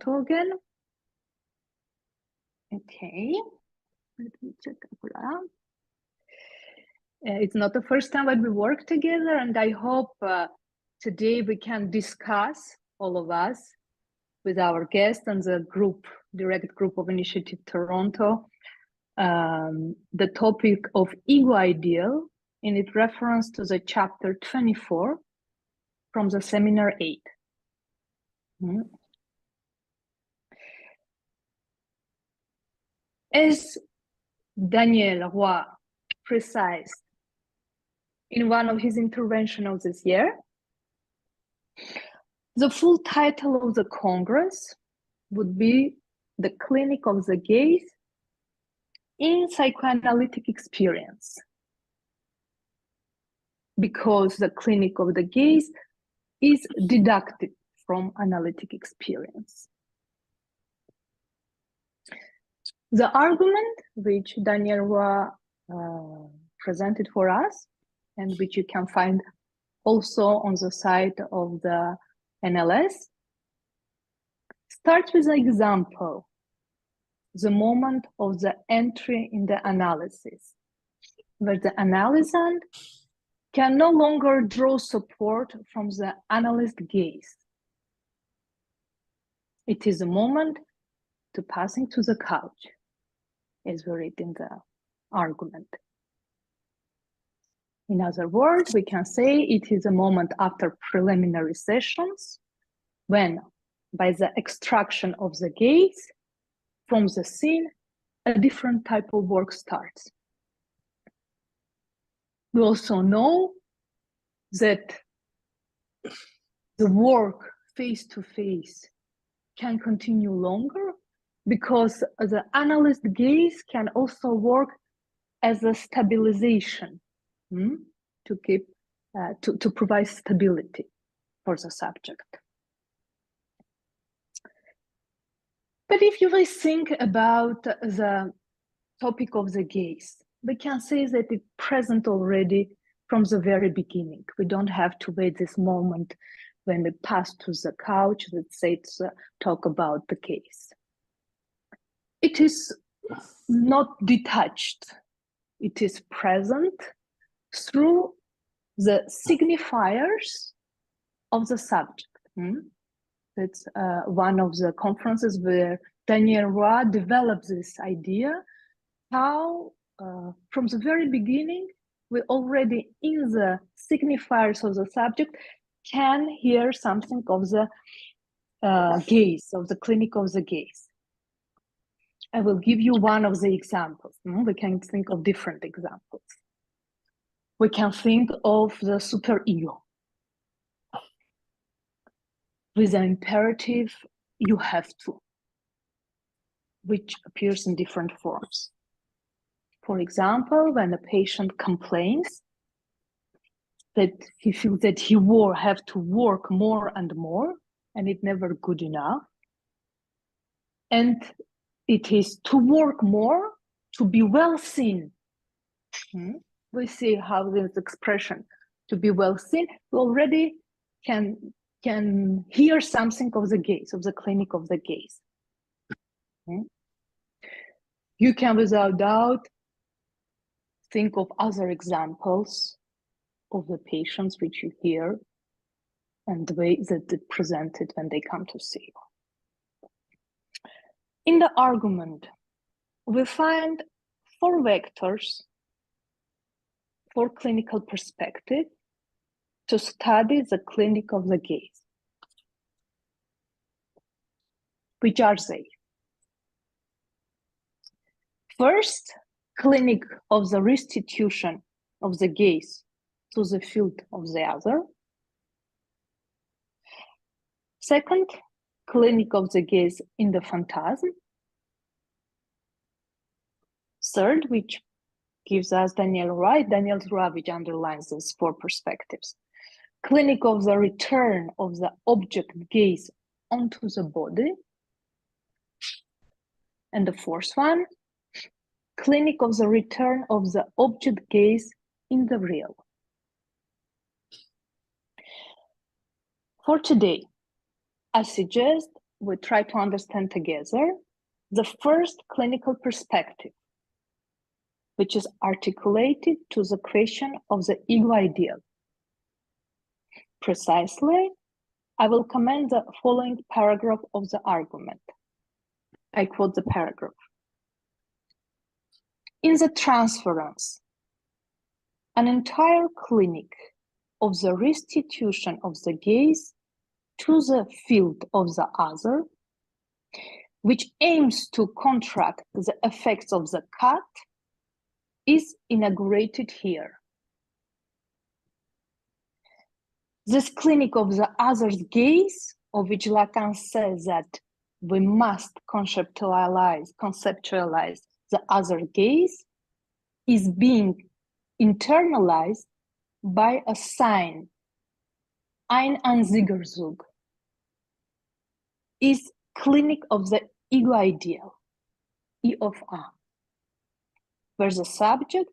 again. Okay, let me check. It's not the first time that we work together, and I hope today we can discuss, all of us, with our guests and the group, direct group of Initiative Toronto, the topic of ego ideal in its reference to the chapter 24 from the seminar 8. As Daniel Roy precised in one of his interventions of this year, the full title of the Congress would be The Clinic of the Gaze in Psychoanalytic Experience, because the clinic of the gaze is deducted from analytic experience. The argument which Daniel Roy presented for us, and which you can find also on the site of the NLS, starts with an example, the moment of the entry in the analysis, where the analysand can no longer draw support from the analyst gaze. It is a moment to passing to the couch, as we read in the argument. In other words, we can say it is a moment after preliminary sessions when, by the extraction of the gaze from the scene, a different type of work starts. We also know that the work face-to-face can continue longer because the analyst gaze can also work as a stabilization to keep to provide stability for the subject. But if you will think about the topic of the gaze, we can say that it's present already from the very beginning. We don't have to wait this moment when we pass to the couch, let's say, to talk about the case. It is not detached. It is present through the signifiers of the subject. That's one of the conferences where Daniel Roy developed this idea, how from the very beginning, we already in the signifiers of the subject can hear something of the gaze, of the clinic of the gaze. I will give you one of the examples. We can think of different examples. We can think of the superego with the imperative, you have to, which appears in different forms. For example, when a patient complains that he feels that he have to work more and more, and it's never good enough. And it is to work more, to be well seen. We see how this expression, to be well seen, we already can hear something of the gaze, of the clinic of the gaze. You can, without doubt, think of other examples of the patients which you hear and the way that they presented when they come to see you. In the argument, we find 4 vectors for clinical perspective to study the clinic of the gaze. Which are they? First, clinic of the restitution of the gaze to the field of the other. Second, clinic of the gaze in the phantasm. Third, which gives us Daniel Roy, which underlines these 4 perspectives. Clinic of the return of the object gaze onto the body. And the 4th one, clinic of the return of the object gaze in the real. For today, I suggest we try to understand together the first clinical perspective, which is articulated to the question of the ego ideal. Precisely, I will comment the following paragraph of the argument. I quote the paragraph. In the transference, an entire clinic of the restitution of the gaze to the field of the other, which aims to contract the effects of the cut, is inaugurated here. This clinic of the other's gaze, of which Lacan says that we must conceptualize the other gaze, is being internalized by a sign, einziger, is clinic of the ego ideal, E of A, where the subject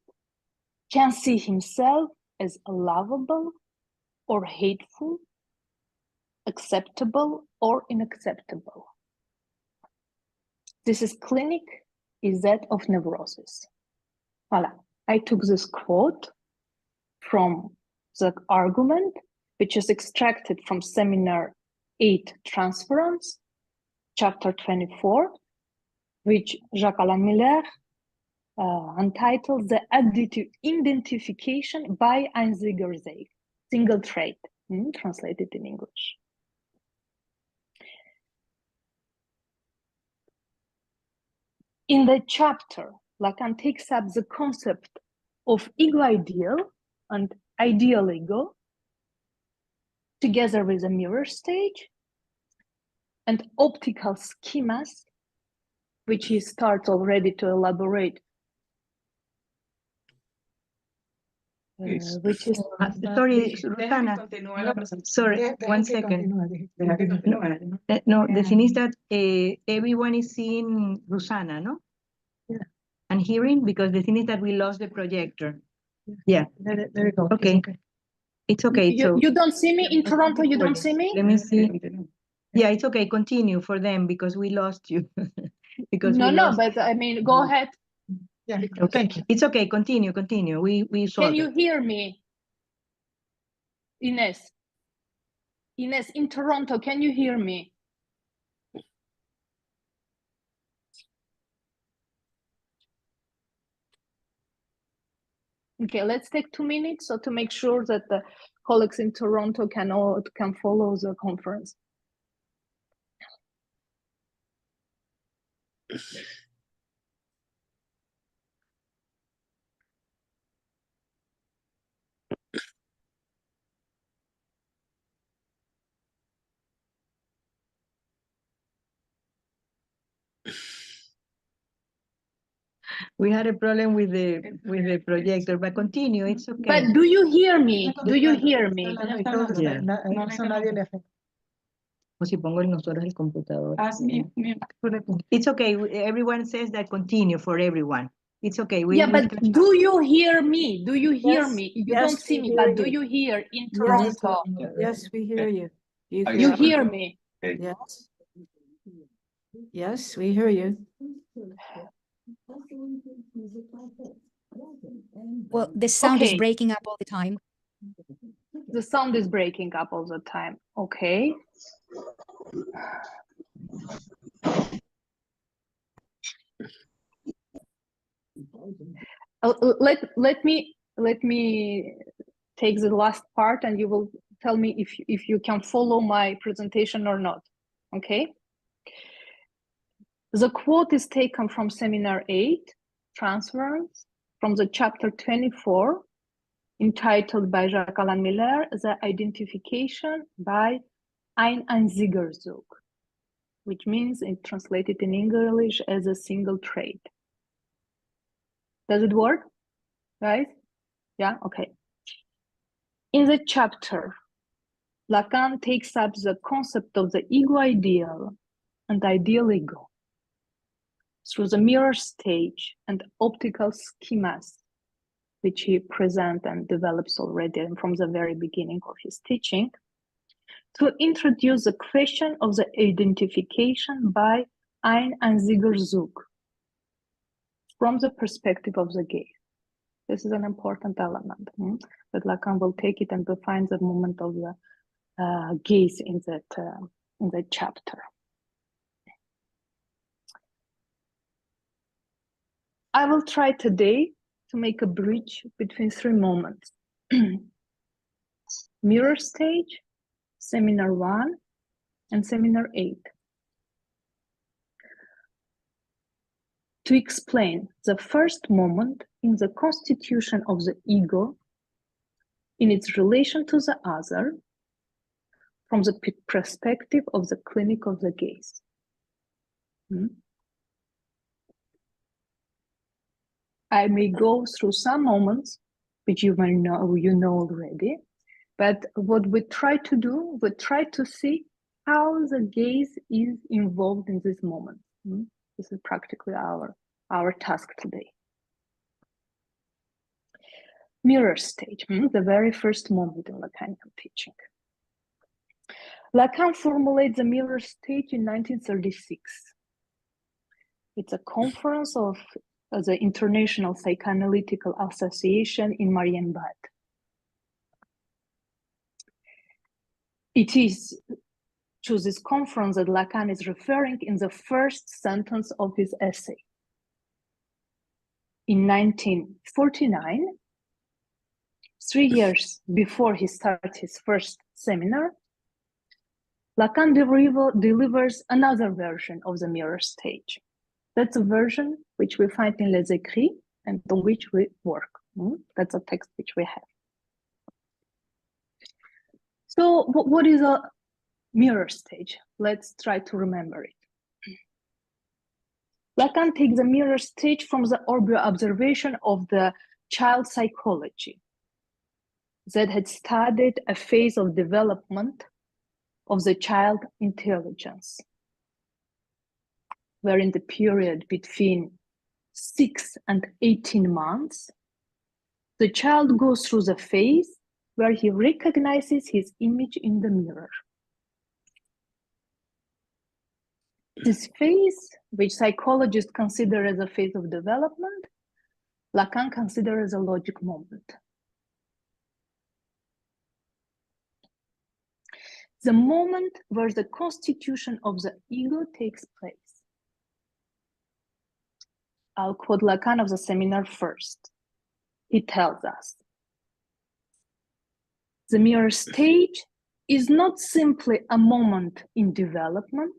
can see himself as lovable or hateful, acceptable or unacceptable. This is clinic is that of neurosis. Voilà. I took this quote from the argument, which is extracted from Seminar 8, Transference, chapter 24, which Jacques-Alain Miller entitled The Additive Identification by einziger, single trait, translated in English. In the chapter, Lacan takes up the concept of ego ideal and ideal ego, together with a mirror stage and optical schemas, which he starts already to elaborate. Which is sorry, Ruzanna. Sorry, 1 second. No, the thing is that everyone is seeing Ruzanna, no? Yeah. And hearing, because the thing is that we lost the projector. Yeah. There you go. Okay. It's okay. You don't see me in Toronto? You don't see me? Let me see. Yeah, it's okay. Continue for them because we lost you. Because no, but I mean, go ahead. Yeah. Okay. It's okay. Continue. We saw. Can you hear me, Ines? Ines, in Toronto, can you hear me? Okay, let's take 2 minutes so to make sure that the colleagues in Toronto can follow the conference. We had a problem with the projector, but continue. It's okay. But do you hear me? Do you hear me? O si pongo nosotros el computador. It's okay. Everyone says that continue for everyone. It's okay. But do you hear me? Do you hear me? You yes, don't see we me, hear but do you. you hear in Toronto? Yes, we hear you. You hear me? Yes. Yes, we hear you. Well, the sound is Okay. breaking up all the time. The sound is breaking up all the time. Okay. Let me take the last part, and you will tell me if you can follow my presentation or not. Okay. The quote is taken from Seminar 8, Transference, from the chapter 24, entitled by Jacques-Alain Miller, The Identification by einziger, which means it translated in English as a single trait. Does it work, guys? Yeah, okay. In the chapter, Lacan takes up the concept of the ego ideal and ideal ego through the mirror stage and optical schemas, which he presents and develops already from the very beginning of his teaching. to introduce the question of the identification by einziger from the perspective of the gaze. This is an important element, that Lacan will take it and define the moment of the gaze in that chapter. I will try today to make a bridge between three moments. Mirror stage, seminar 1, and seminar 8. To explain the first moment in the constitution of the ego in its relation to the other from the perspective of the clinic of the gaze. I may go through some moments which you know already, but what we try to do, we try to see how the gaze is involved in this moment. This is practically our task today. Mirror stage, the very first moment in Lacanian teaching. Lacan formulates the mirror stage in 1936. It's a conference of the International Psychoanalytical Association in Marienbad. It is to this conference that Lacan is referring in the first sentence of his essay. In 1949, 3 years before he starts his first seminar, Lacan delivers another version of the mirror stage. That's a version which we find in Les Écrits and on which we work. That's a text which we have. So what is a mirror stage? Let's try to remember it. Lacan takes the mirror stage from the observation of the child psychology that had studied a phase of development of the child intelligence, where in the period between 6 and 18 months, the child goes through the phase where he recognizes his image in the mirror. This phase, which psychologists consider as a phase of development, Lacan considers as a logic moment. The moment where the constitution of the ego takes place. I'll quote Lacan of the seminar first. He tells us, the mirror stage is not simply a moment in development,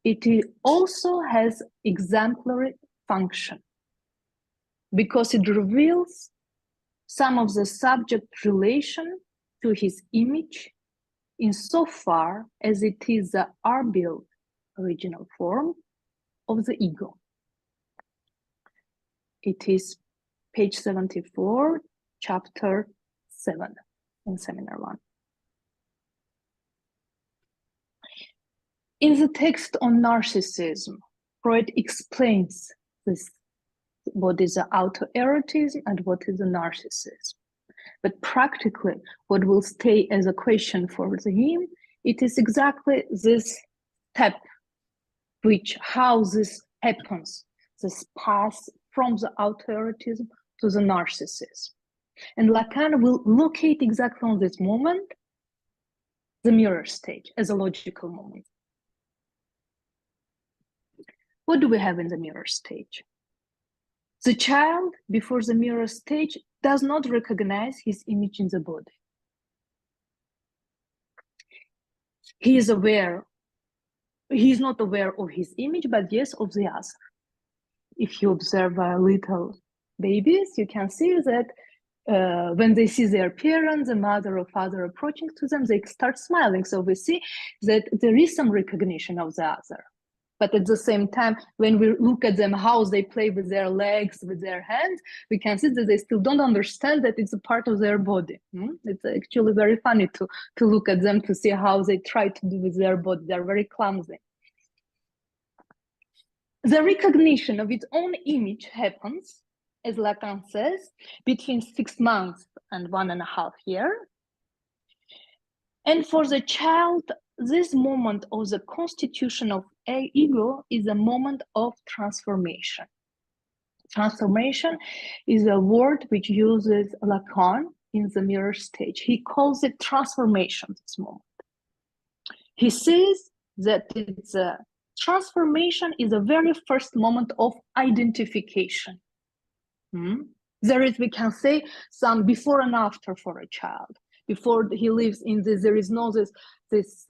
it also has exemplary function because it reveals some of the subject relation to his image insofar as it is the are-built original form of the ego. It is page 74, chapter 7 in seminar 1. In the text on narcissism, Freud explains this, what is the autoerotism and what is the narcissism. But practically, what will stay as a question for him, it is exactly this step, how this happens, this path from the autoerotism to the narcissism. And Lacan will locate exactly on this moment, the mirror stage as a logical moment. What do we have in the mirror stage? The child, before the mirror stage, does not recognize his image in the body. He is not aware of his image, but yes, of the other. If you observe little babies, you can see that when they see their parents, the mother or father approaching to them, they start smiling. So we see that there is some recognition of the other. But at the same time, when we look at them, how they play with their legs, with their hands, we can see that they still don't understand that it's a part of their body. It's actually very funny to look at them, to see how they try to do with their body. They're very clumsy. The recognition of its own image happens, as Lacan says, between 6 months and 1.5 years. And for the child, this moment of the constitution of ego is a moment of transformation. Transformation is a word which uses Lacan in the mirror stage. He calls it transformation, this moment. He says that it's a transformation is the very first moment of identification. There is, we can say, some before and after for a child. Before he lives in this, there is no this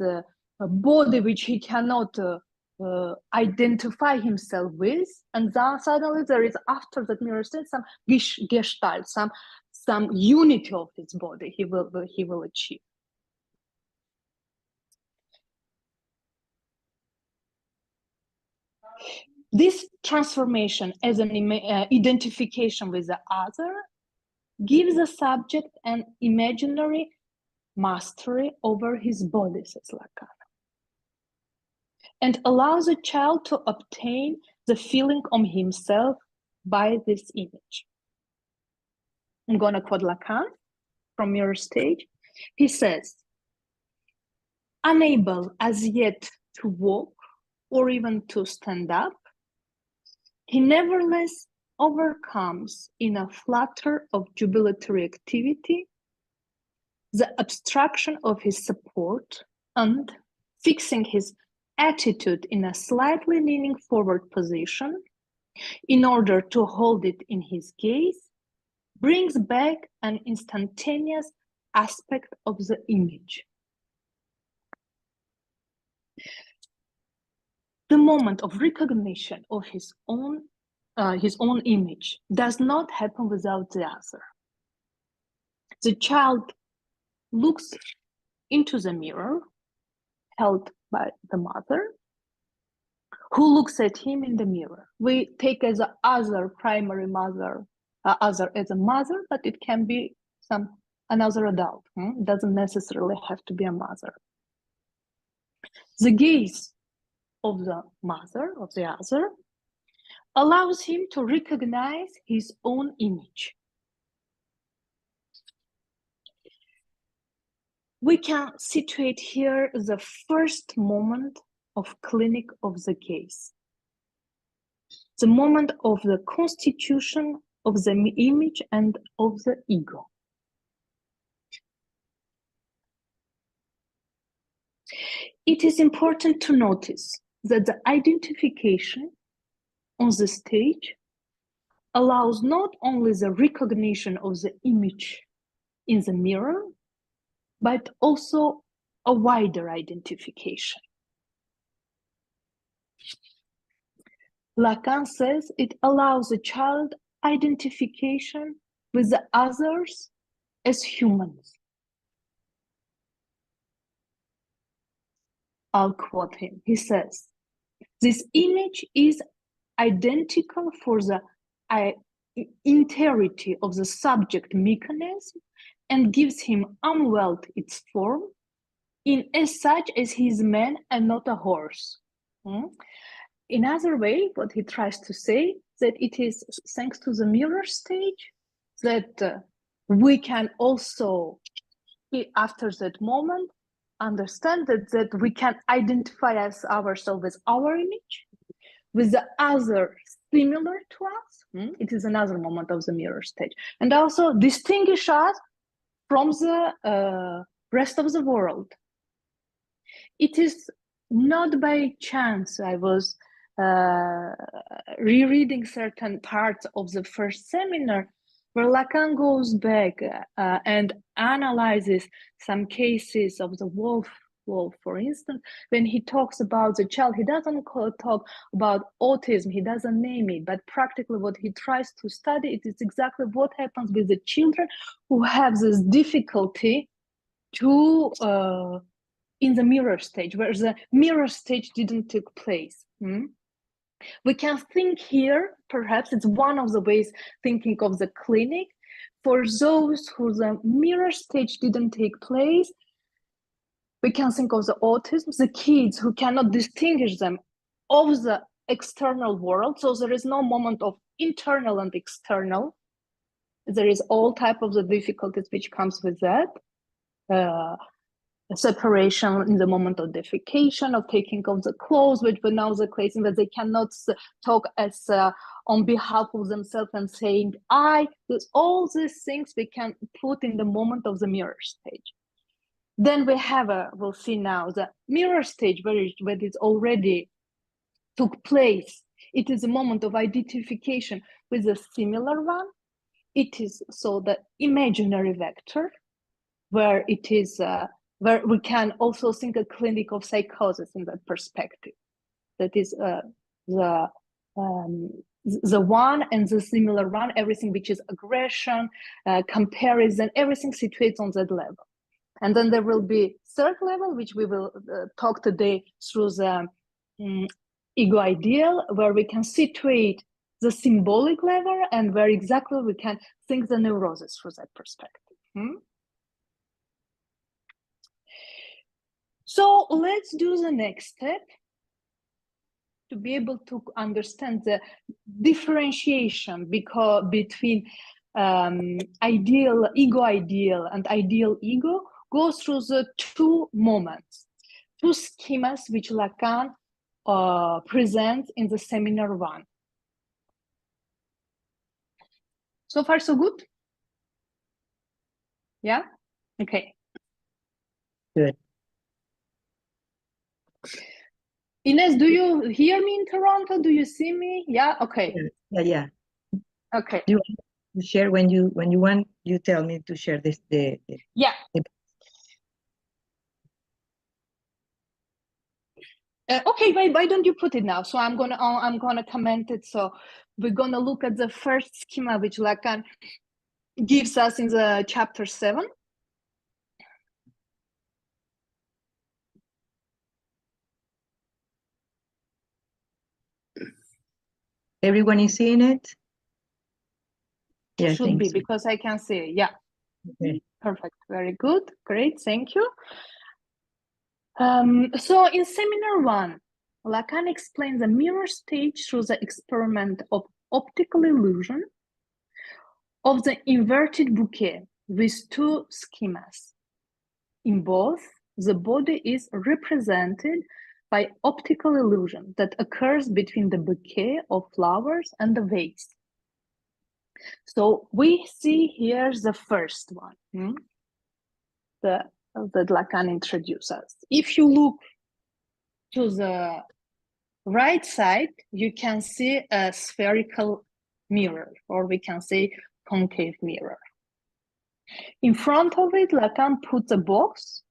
body which he cannot identify himself with, and then suddenly there is, after that mirror stage, some gestalt, some unity of his body he will achieve. This transformation as an identification with the other gives the subject an imaginary mastery over his body, says Lacan, and allows a child to obtain the feeling of himself by this image. I'm going to quote Lacan from Mirror Stage. He says, unable as yet to walk or even to stand up, he nevertheless overcomes in a flutter of jubilatory activity the abstraction of his support, and fixing his attitude in a slightly leaning forward position in order to hold it in his gaze, brings back an instantaneous aspect of the image. The moment of recognition of his own image does not happen without the other. The child looks into the mirror held by the mother, who looks at him in the mirror. We take as a other primary mother, other as a mother, but it can be another adult. It doesn't necessarily have to be a mother. The gaze of the mother, of the other, allows him to recognize his own image. We can situate here the first moment of clinic of the gaze, the moment of the constitution of the image and of the ego. It is important to notice that the identification on the stage allows not only the recognition of the image in the mirror, but also a wider identification. Lacan says it allows a child identification with the others as humans. I'll quote him. He says, this image is identical for the entirety of the subject mechanism and gives him unwelt its form in as such as he is man and not a horse. In other way, what he tries to say, that it is thanks to the mirror stage that we can also, after that moment, understand that we can identify as ourselves with our image, with the other similar to us. It is another moment of the mirror stage, and also distinguish us from the rest of the world. It is not by chance I was rereading certain parts of the first seminar where Lacan goes back and analyzes some cases of the wolf, for instance. When he talks about the child, he doesn't talk about autism, he doesn't name it, but practically what he tries to study, it is exactly what happens with the children who have this difficulty to in the mirror stage, where the mirror stage didn't take place. We can think here, perhaps it's one of the ways thinking of the clinic, for those who the mirror stage didn't take place, we can think of the autism, the kids who cannot distinguish them of the external world. So there is no moment of internal and external. There is all type of the difficulties which comes with that. separation in the moment of defecation, of taking off the clothes, which pronounce the claiming that they cannot talk as on behalf of themselves and saying I. There's all these things we can put in the moment of the mirror stage. Then we have we'll see now the mirror stage where it already took place. It is a moment of identification with a similar one. It is so the imaginary vector, where it is where we can also think a clinic of psychosis in that perspective. That is the one and the similar one, everything which is aggression, comparison, everything situates on that level. And then there will be third level, which we will talk today through the ego ideal, where we can situate the symbolic level and where exactly we can think the neurosis through that perspective. So let's do the next step to be able to understand the differentiation between ideal ego and ideal ego. Go through the two moments, two schemas which Lacan presents in the seminar one. So far, so good? Yeah? Okay. Good. Ines, do you hear me in Toronto? Do you see me? Yeah? Okay. Yeah. Okay. Do you want to share when you want, you tell me to share this. Yeah. Okay, why don't you put it now? So I'm gonna comment it. So we're gonna look at the first schema which Lacan gives us in the chapter 7. Everyone is seeing it? Yeah, Should be so. because I can see it. Yeah. Okay. Perfect. Very good. Great. Thank you. So in seminar 1, Lacan explains the mirror stage through the experiment of optical illusion of the inverted bouquet with two schemas. In both, the body is represented by optical illusion that occurs between the bouquet of flowers and the vase. So we see here the first one, that Lacan introduces. If you look to the right side, you can see a spherical mirror, or we can say concave mirror. In front of it, Lacan puts a box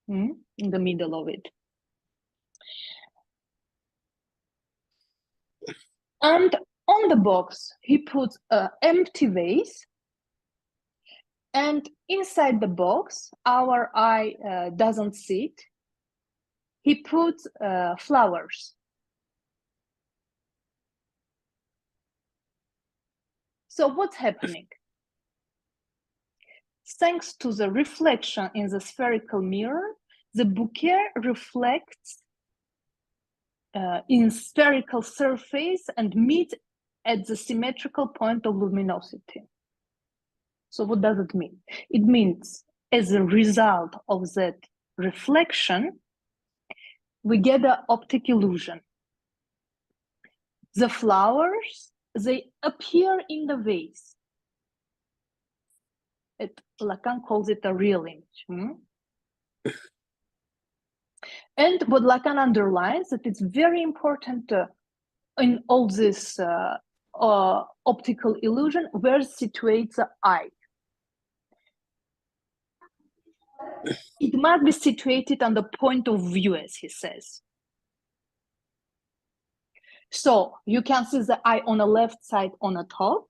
in the middle of it. And on the box, he puts an empty vase. And inside the box, our eye doesn't see it. He puts flowers. So what's happening? Thanks to the reflection in the spherical mirror, the bouquet reflects in spherical surface and meets at the symmetrical point of luminosity. So what does it mean? It means as a result of that reflection, we get an optic illusion. The flowers, they appear in the vase. Lacan calls it a real image. And what Lacan underlines that it's very important in all this optical illusion where situates the eye. It must be situated on the point of view, as he says. So you can see the eye on the left side on the top.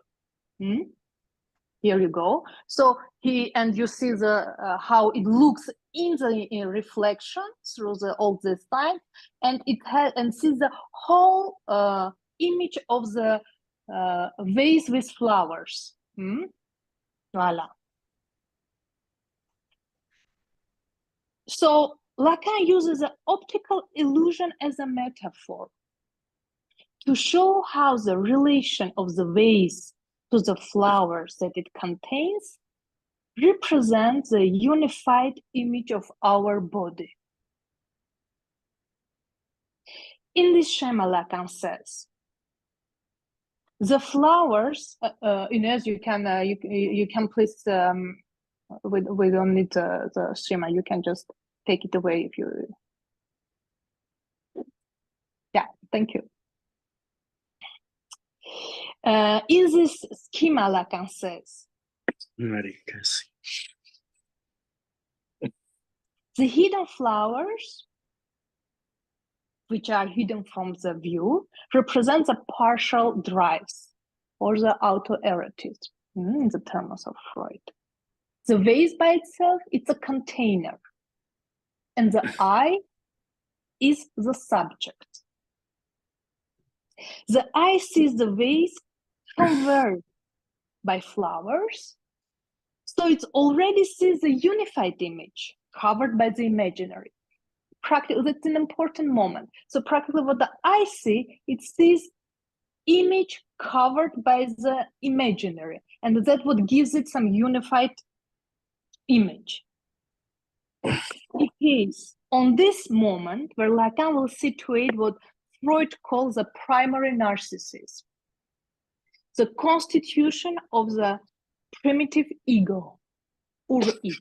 Here you go. So you see the how it looks in the reflection through all this time, and it has and sees the whole image of the vase with flowers. Voila. So Lacan uses the optical illusion as a metaphor to show how the relation of the vase to the flowers that it contains represents the unified image of our body. In this schema, Lacan says, the flowers, Inez, you can please, we don't need the schema, you can just take it away if you, yeah, thank you. In this schema, Lacan says, the hidden flowers, which are hidden from the view, represent the partial drives or the autoerotism in the terms of Freud. The vase by itself, it's a container, and the I is the subject. The I sees the vase converted by flowers, so it already sees the unified image covered by the imaginary. Practically, that's an important moment. So practically what the I see, it sees image covered by the imaginary, and that's what gives it some unified image. It is on this moment where Lacan will situate what Freud calls the primary narcissism, the constitution of the primitive ego, Ur-Ich.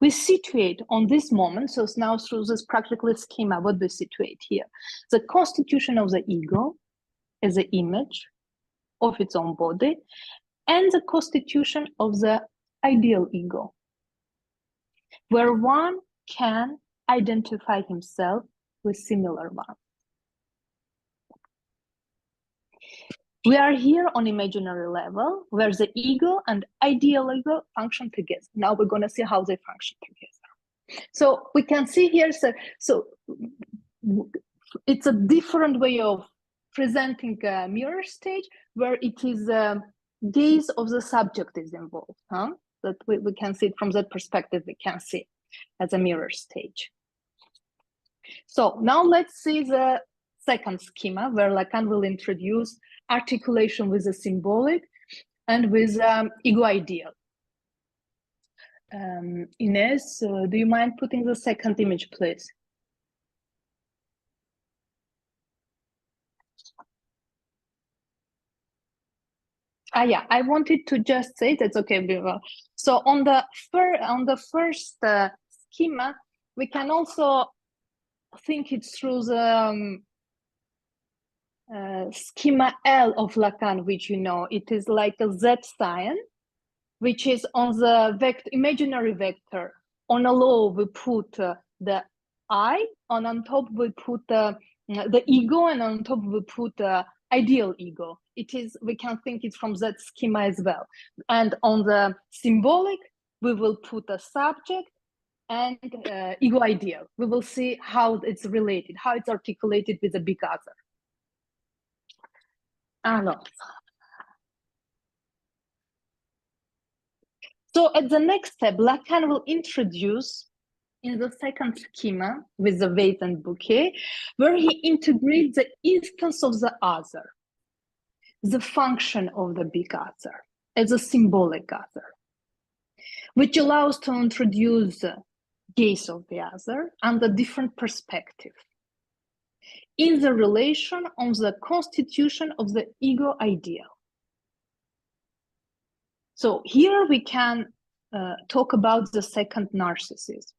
We situate on this moment, so it's now through this practical schema, what we situate here, the constitution of the ego as an image of its own body, and the constitution of the ideal ego, where one can identify himself with similar one. We are here on imaginary level, where the ego and ideal ego function together. Now we're going to see how they function together. So we can see here, so it's a different way of presenting a mirror stage, where it is a gaze of the subject is involved. That we can see it from that perspective, we can see as a mirror stage. So now let's see the second schema, where Lacan will introduce articulation with the symbolic and with ego ideal. Inez, do you mind putting the second image, please? Yeah, I wanted to just say that's okay. So on the first schema, we can also think it through the schema L of Lacan, which you know, it is like a Z sign, which is on the vector, imaginary vector. On a low, we put the I, and on top we put the ego, and on top we put ideal ego. It is, we can think it from that schema as well. And on the symbolic, we will put a subject and ego ideal. We will see how it's related, how it's articulated with the big other. Alors. So at the next step, Lacan will introduce in the second schema with the vase and bouquet, where he integrates the instance of the other, the function of the big other, as a symbolic other, which allows to introduce the gaze of the other and a different perspective in the relation on the constitution of the ego ideal. So here we can talk about the second narcissism.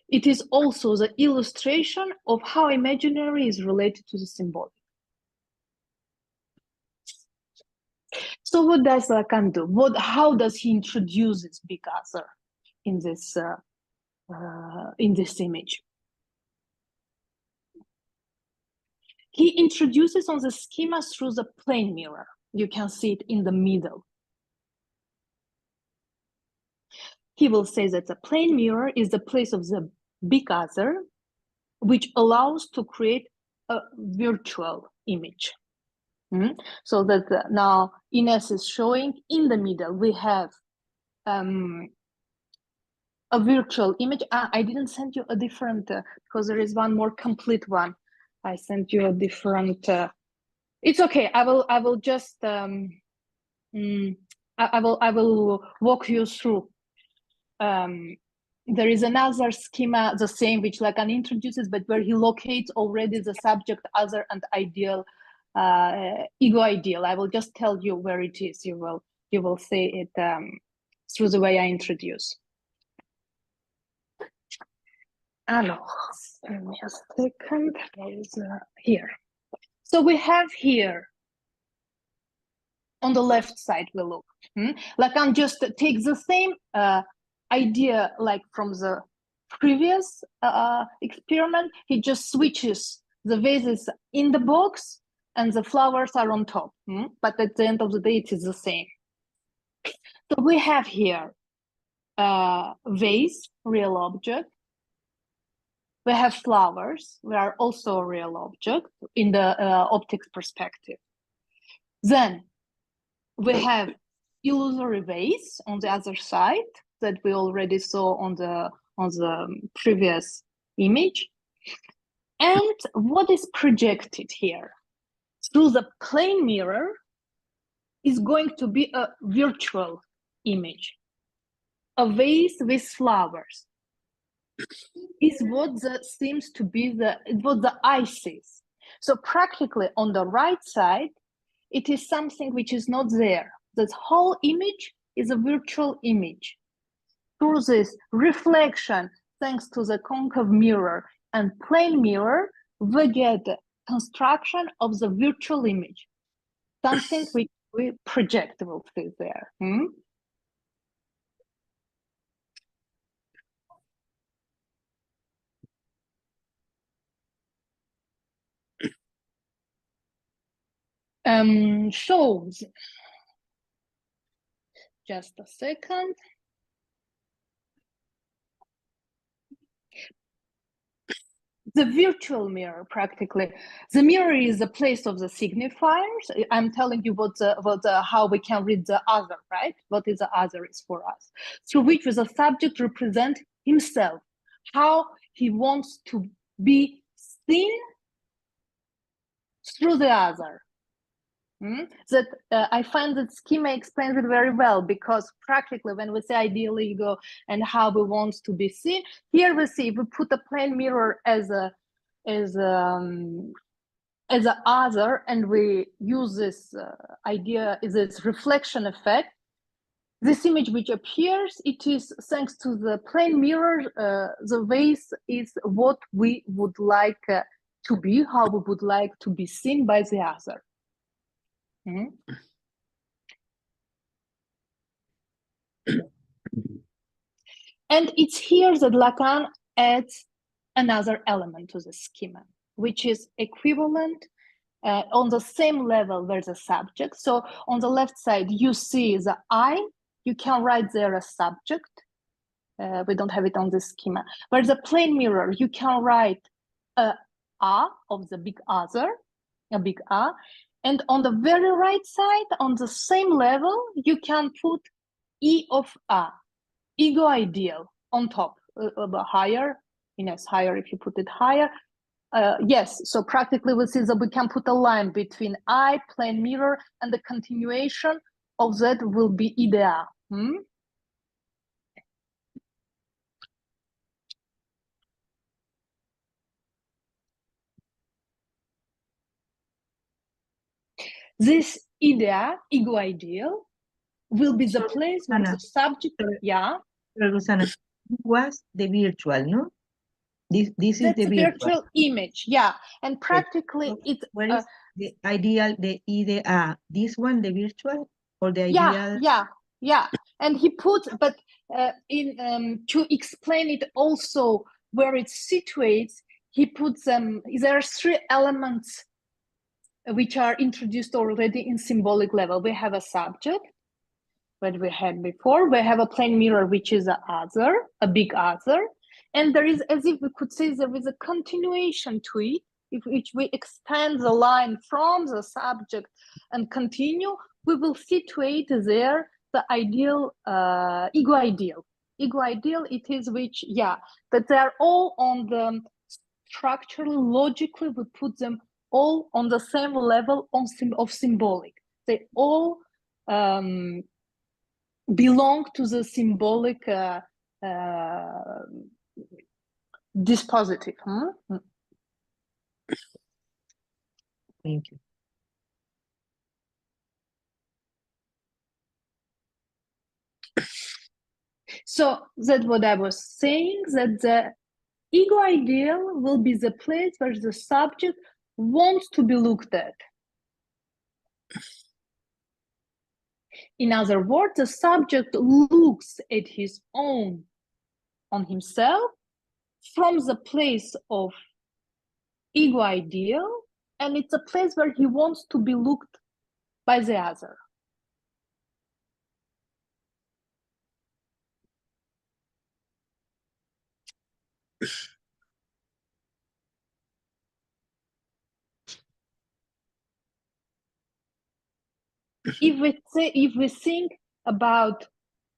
It is also the illustration of how imaginary is related to the symbolic. So what does Lacan do? How does he introduce this big other in this image? He introduces on the schema through the plane mirror. You can see it in the middle. He will say that the plane mirror is the place of the big other, which allows to create a virtual image. So that now Ines is showing in the middle, we have a virtual image. I didn't send you a different, because there is one more complete one. I sent you a different, it's okay. I will just, I will walk you through. There is another schema, the same, which Lacan introduces, but where he locates already the subject, other, and ideal, ego ideal. I will just tell you where it is. You will see it through the way I introduce. Alors, give me a second. There is here. So we have here on the left side. We look. Lacan just takes the same idea like from the previous experiment. He just switches the vases in the box and the flowers are on top. But at the end of the day, it is the same. So we have here vase, real object. We have flowers, we are also a real object in the optics perspective. Then we have illusory vase on the other side that we already saw on the previous image. And what is projected here through the plane mirror is going to be a virtual image, a vase with flowers. Is what seems to be what the eye sees. So practically on the right side, it is something which is not there. This whole image is a virtual image. Through this reflection, thanks to the concave mirror and plane mirror, we get the construction of the virtual image, something which we project will see there. Shows. Just a second. The virtual mirror, practically, the mirror is the place of the signifiers. I'm telling you how we can read the other, right? What is the other is for us, through which the subject represents himself, how he wants to be seen through the other. That I find that schema explains it very well, because practically when we say ideal ego and how we want to be seen, here we see we put a plane mirror as a other, and we use this idea, this reflection effect. This image which appears, it is thanks to the plane mirror, the vase is what we would like to be, how we would like to be seen by the other. And it's here that Lacan adds another element to the schema, which is equivalent on the same level where the subject. So on the left side, you see the I, you can write there a subject. We don't have it on the schema. Where the plane mirror, you can write a of the big other, a big A. And on the very right side, on the same level, you can put E of A, ego ideal, on top, higher. Yes, higher if you put it higher. Yes, so practically we see that we can put a line between I, plane mirror, and the continuation of that will be idea. This idea, ego ideal, will be the place where the subject, Ruzanna, was the virtual, no? This is the virtual image, and practically it's where is the ideal, the idea? This one, the virtual, or the ideal? And he put, but to explain it also where it situates, he puts them. There are three elements which are introduced already in symbolic level. We have a subject, what we had before. We have a plane mirror, which is a other, a big other. And there is, as if we could say, there is a continuation to it, if which we extend the line from the subject and continue, we will situate there the ideal, ego ideal. Ego ideal, it is which, yeah, that they're all on the structurally, logically, we put them all on the same level of symbolic. They all belong to the symbolic dispositive. Thank you. So that's what I was saying, that the ego ideal will be the place where the subject wants to be looked at. In other words, the subject looks at his own, on himself, from the place of ego ideal, and it's a place where he wants to be looked by the other. If we think about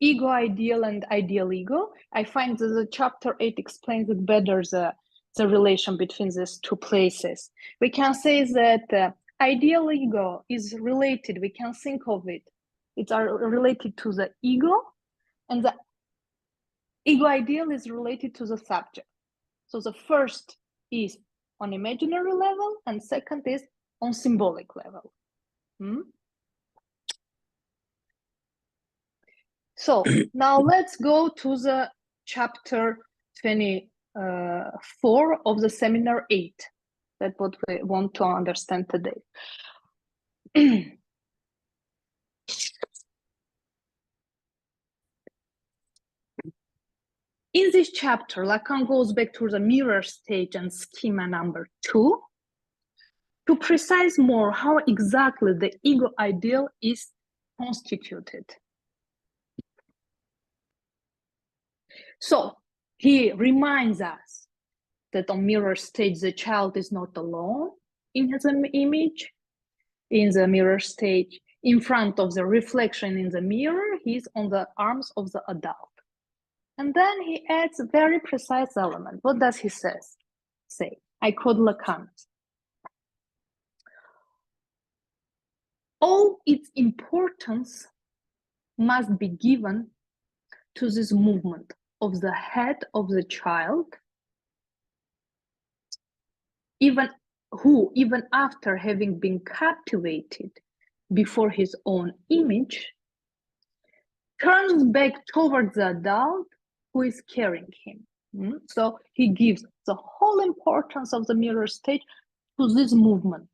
ego ideal and ideal ego, I find that the chapter 8 explains it better, the relation between these two places. We can say that ideal ego is related, we can think of it, it's related to the ego, and the ego ideal is related to the subject. So the first is on imaginary level, and second is on symbolic level. So now let's go to the chapter 24 of the seminar 8. That's what we want to understand today. In this chapter, Lacan goes back to the mirror stage and schema number 2 to precise more how exactly the ego ideal is constituted. So he reminds us that on mirror stage, the child is not alone in his image. In the mirror stage, in front of the reflection in the mirror, he's on the arms of the adult. And then he adds a very precise element. What does he say? I quote Lacan. All its importance must be given to this movement of the head of the child, even after having been captivated before his own image, turns back towards the adult who is carrying him. So he gives the whole importance of the mirror stage to this movement.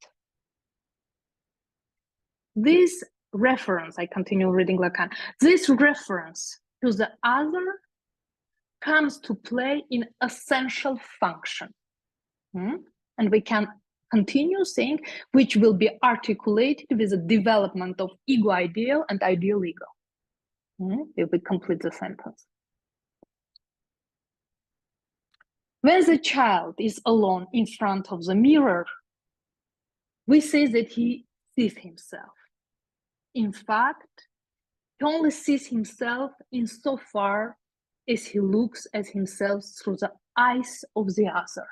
This reference, I continue reading Lacan, this reference to the other comes to play in essential function. And we can continue saying, which will be articulated with the development of ego ideal and ideal ego. If we complete the sentence. When the child is alone in front of the mirror, we say that he sees himself. In fact, he only sees himself insofar as he looks at himself through the eyes of the other.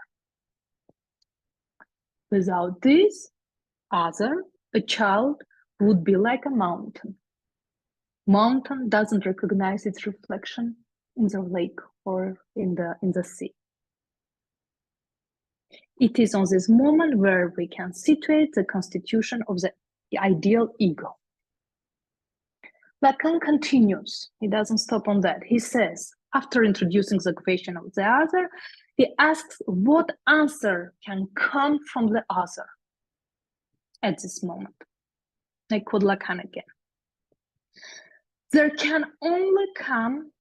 Without this other, a child would be like a mountain. Mountain doesn't recognize its reflection in the lake or in the sea. It is on this moment where we can situate the constitution of the ideal ego. Lacan continues, he doesn't stop on that. He says, after introducing the question of the other, he asks what answer can come from the other at this moment. I quote Lacan again. There can only come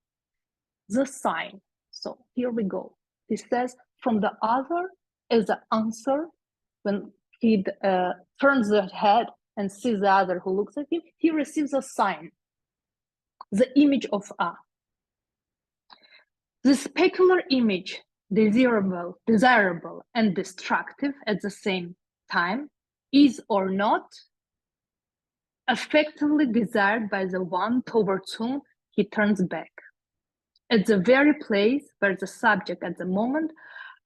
the sign. So here we go. He says from the other as the answer, when he turns the head and sees the other who looks at him, he receives a sign, the image of A. The specular image, desirable and destructive at the same time, is or not affectively desired by the one towards whom he turns back, at the very place where the subject at the moment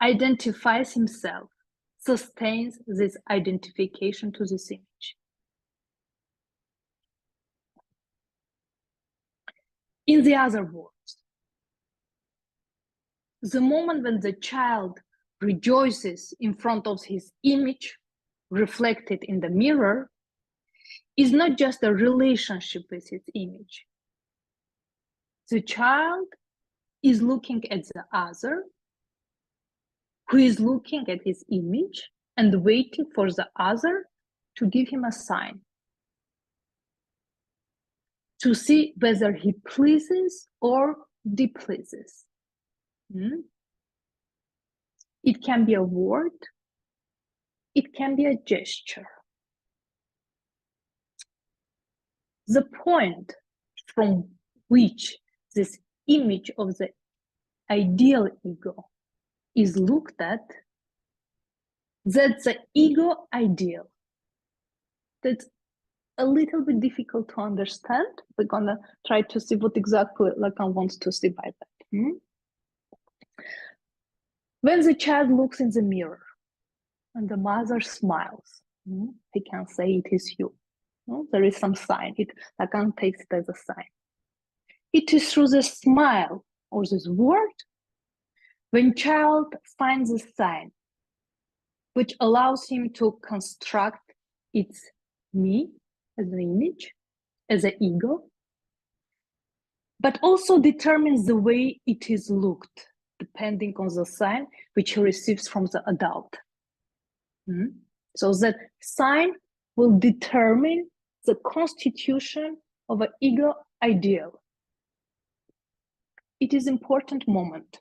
identifies himself, sustains this identification to this image. In the other words, the moment when the child rejoices in front of his image reflected in the mirror is not just a relationship with his image. The child is looking at the other, who is looking at his image and waiting for the other to give him a sign, to see whether he pleases or displeases. It can be a word, it can be a gesture. The point from which this image of the ideal ego is looked at, that's the ego ideal. That's a little bit difficult to understand. We're gonna try to see what exactly Lacan wants to see by that. When the child looks in the mirror and the mother smiles, he can say it is you. There is some sign. Lacan takes it as a sign. It is through the smile or this word when child finds a sign which allows him to construct its me as an image, as an ego, but also determines the way it is looked, depending on the sign which he receives from the adult. So that sign will determine the constitution of an ego ideal. It is an important moment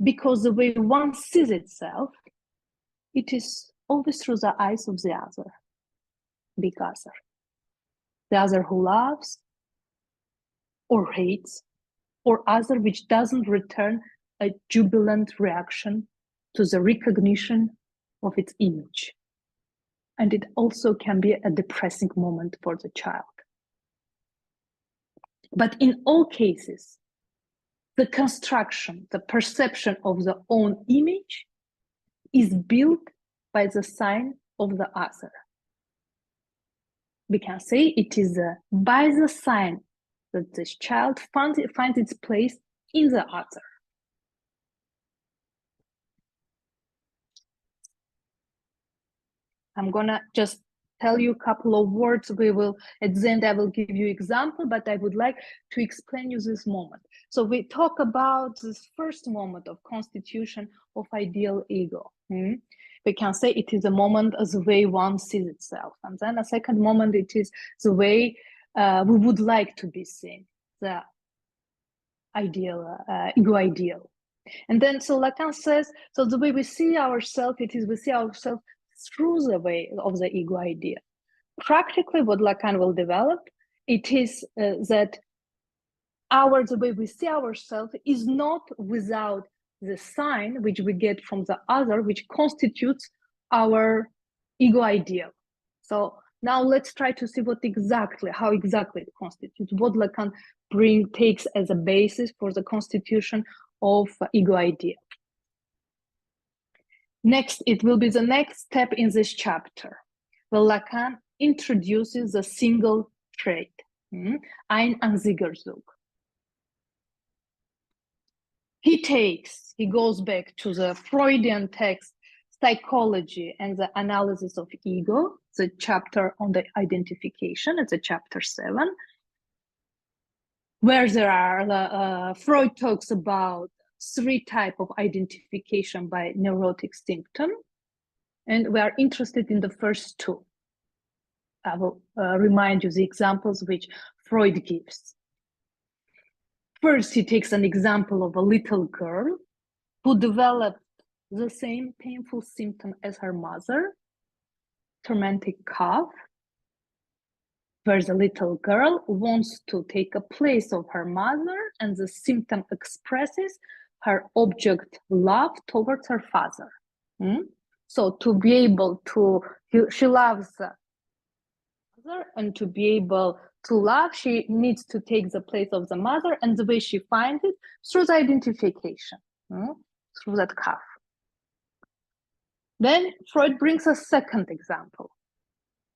because the way one sees itself, it is always through the eyes of the other, big other. The other who loves or hates, or other which doesn't return a jubilant reaction to the recognition of its image. And it also can be a depressing moment for the child. But in all cases, the construction, the perception of the own image is built by the sign of the other. We can say it is by the sign that this child finds its place in the other. I'm gonna just tell you a couple of words. We will, at the end, I will give you example, but I would like to explain you this moment. So we talk about this first moment of constitution of ideal ego. We can say it is a moment as the way one sees itself. And then a second moment, it is the way we would like to be seen, the ideal, ego ideal. And then, so Lacan says, so the way we see ourselves, it is we see ourselves through the way of the ego idea. Practically, what Lacan will develop, it is that the way we see ourselves is not without the sign which we get from the other, which constitutes our ego ideal. So now let's try to see how exactly it constitutes, what Lacan takes as a basis for the constitution of ego ideal. Next, it will be the next step in this chapter, where Lacan introduces the single trait, einziger. He goes back to the Freudian text, Psychology and the Analysis of Ego, the chapter on the identification, it's a chapter 7, where there are, Freud talks about 3 types of identification by neurotic symptom, and we are interested in the first 2. I will remind you the examples which Freud gives. First, he takes an example of a little girl who developed the same painful symptom as her mother, tormenting cough, where the little girl wants to take a place of her mother, and the symptom expresses her object love towards her father. So to be able to, she loves her, mother, and to be able to love, she needs to take the place of the mother, and the way she finds it through the identification, through that cuff. Then Freud brings a second example,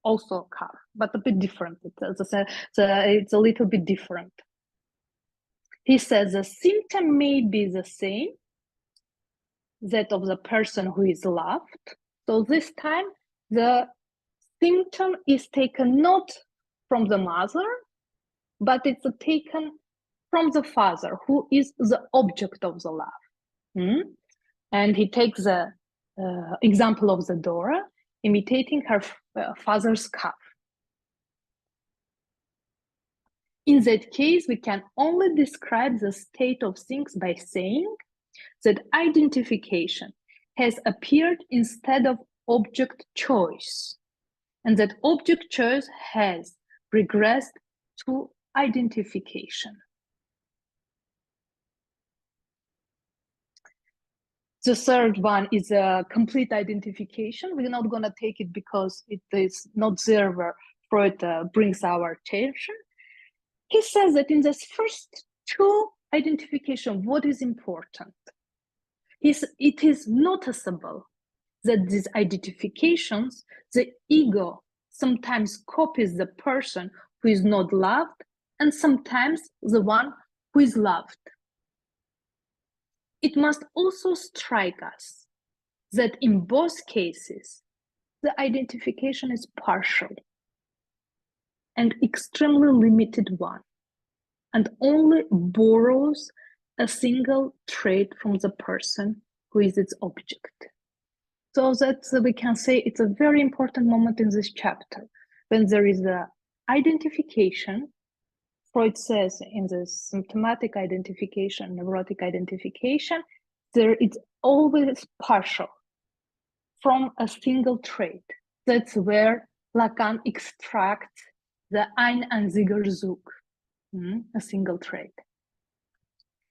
also cuff, but a bit different. It's a little bit different. He says the symptom may be the same, that of the person who is loved. So this time, the symptom is taken not from the mother, but it's taken from the father, who is the object of the love. And he takes the example of the Dora, imitating her father's cuff. In that case, we can only describe the state of things by saying that identification has appeared instead of object choice, and that object choice has regressed to identification. The third one is a complete identification. We're not going to take it because it is not there where Freud brings our attention. He says that in this first two identification, what is important? It is noticeable that these identifications, the ego sometimes copies the person who is not loved, and sometimes the one who is loved. It must also strike us that in both cases, the identification is partial and extremely limited one, and only borrows a single trait from the person who is its object. So that we can say it's a very important moment in this chapter. When there is an identification, Freud says in the symptomatic identification, neurotic identification, it's always partial from a single trait. That's where Lacan extracts the einziger Zug, a single trait.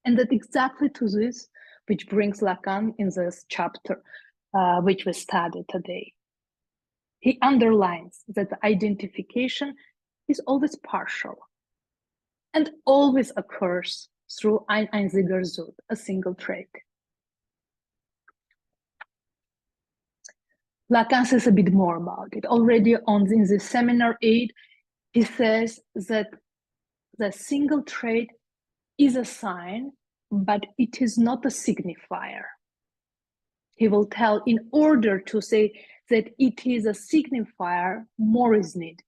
And that exactly to this, which brings Lacan in this chapter, which we studied today. He underlines that the identification is always partial and always occurs through einziger Zug, a single trait. Lacan says a bit more about it. Already in the seminar 8, he says that the single trait is a sign, but it is not a signifier. He will tell, in order to say that it is a signifier, more is needed.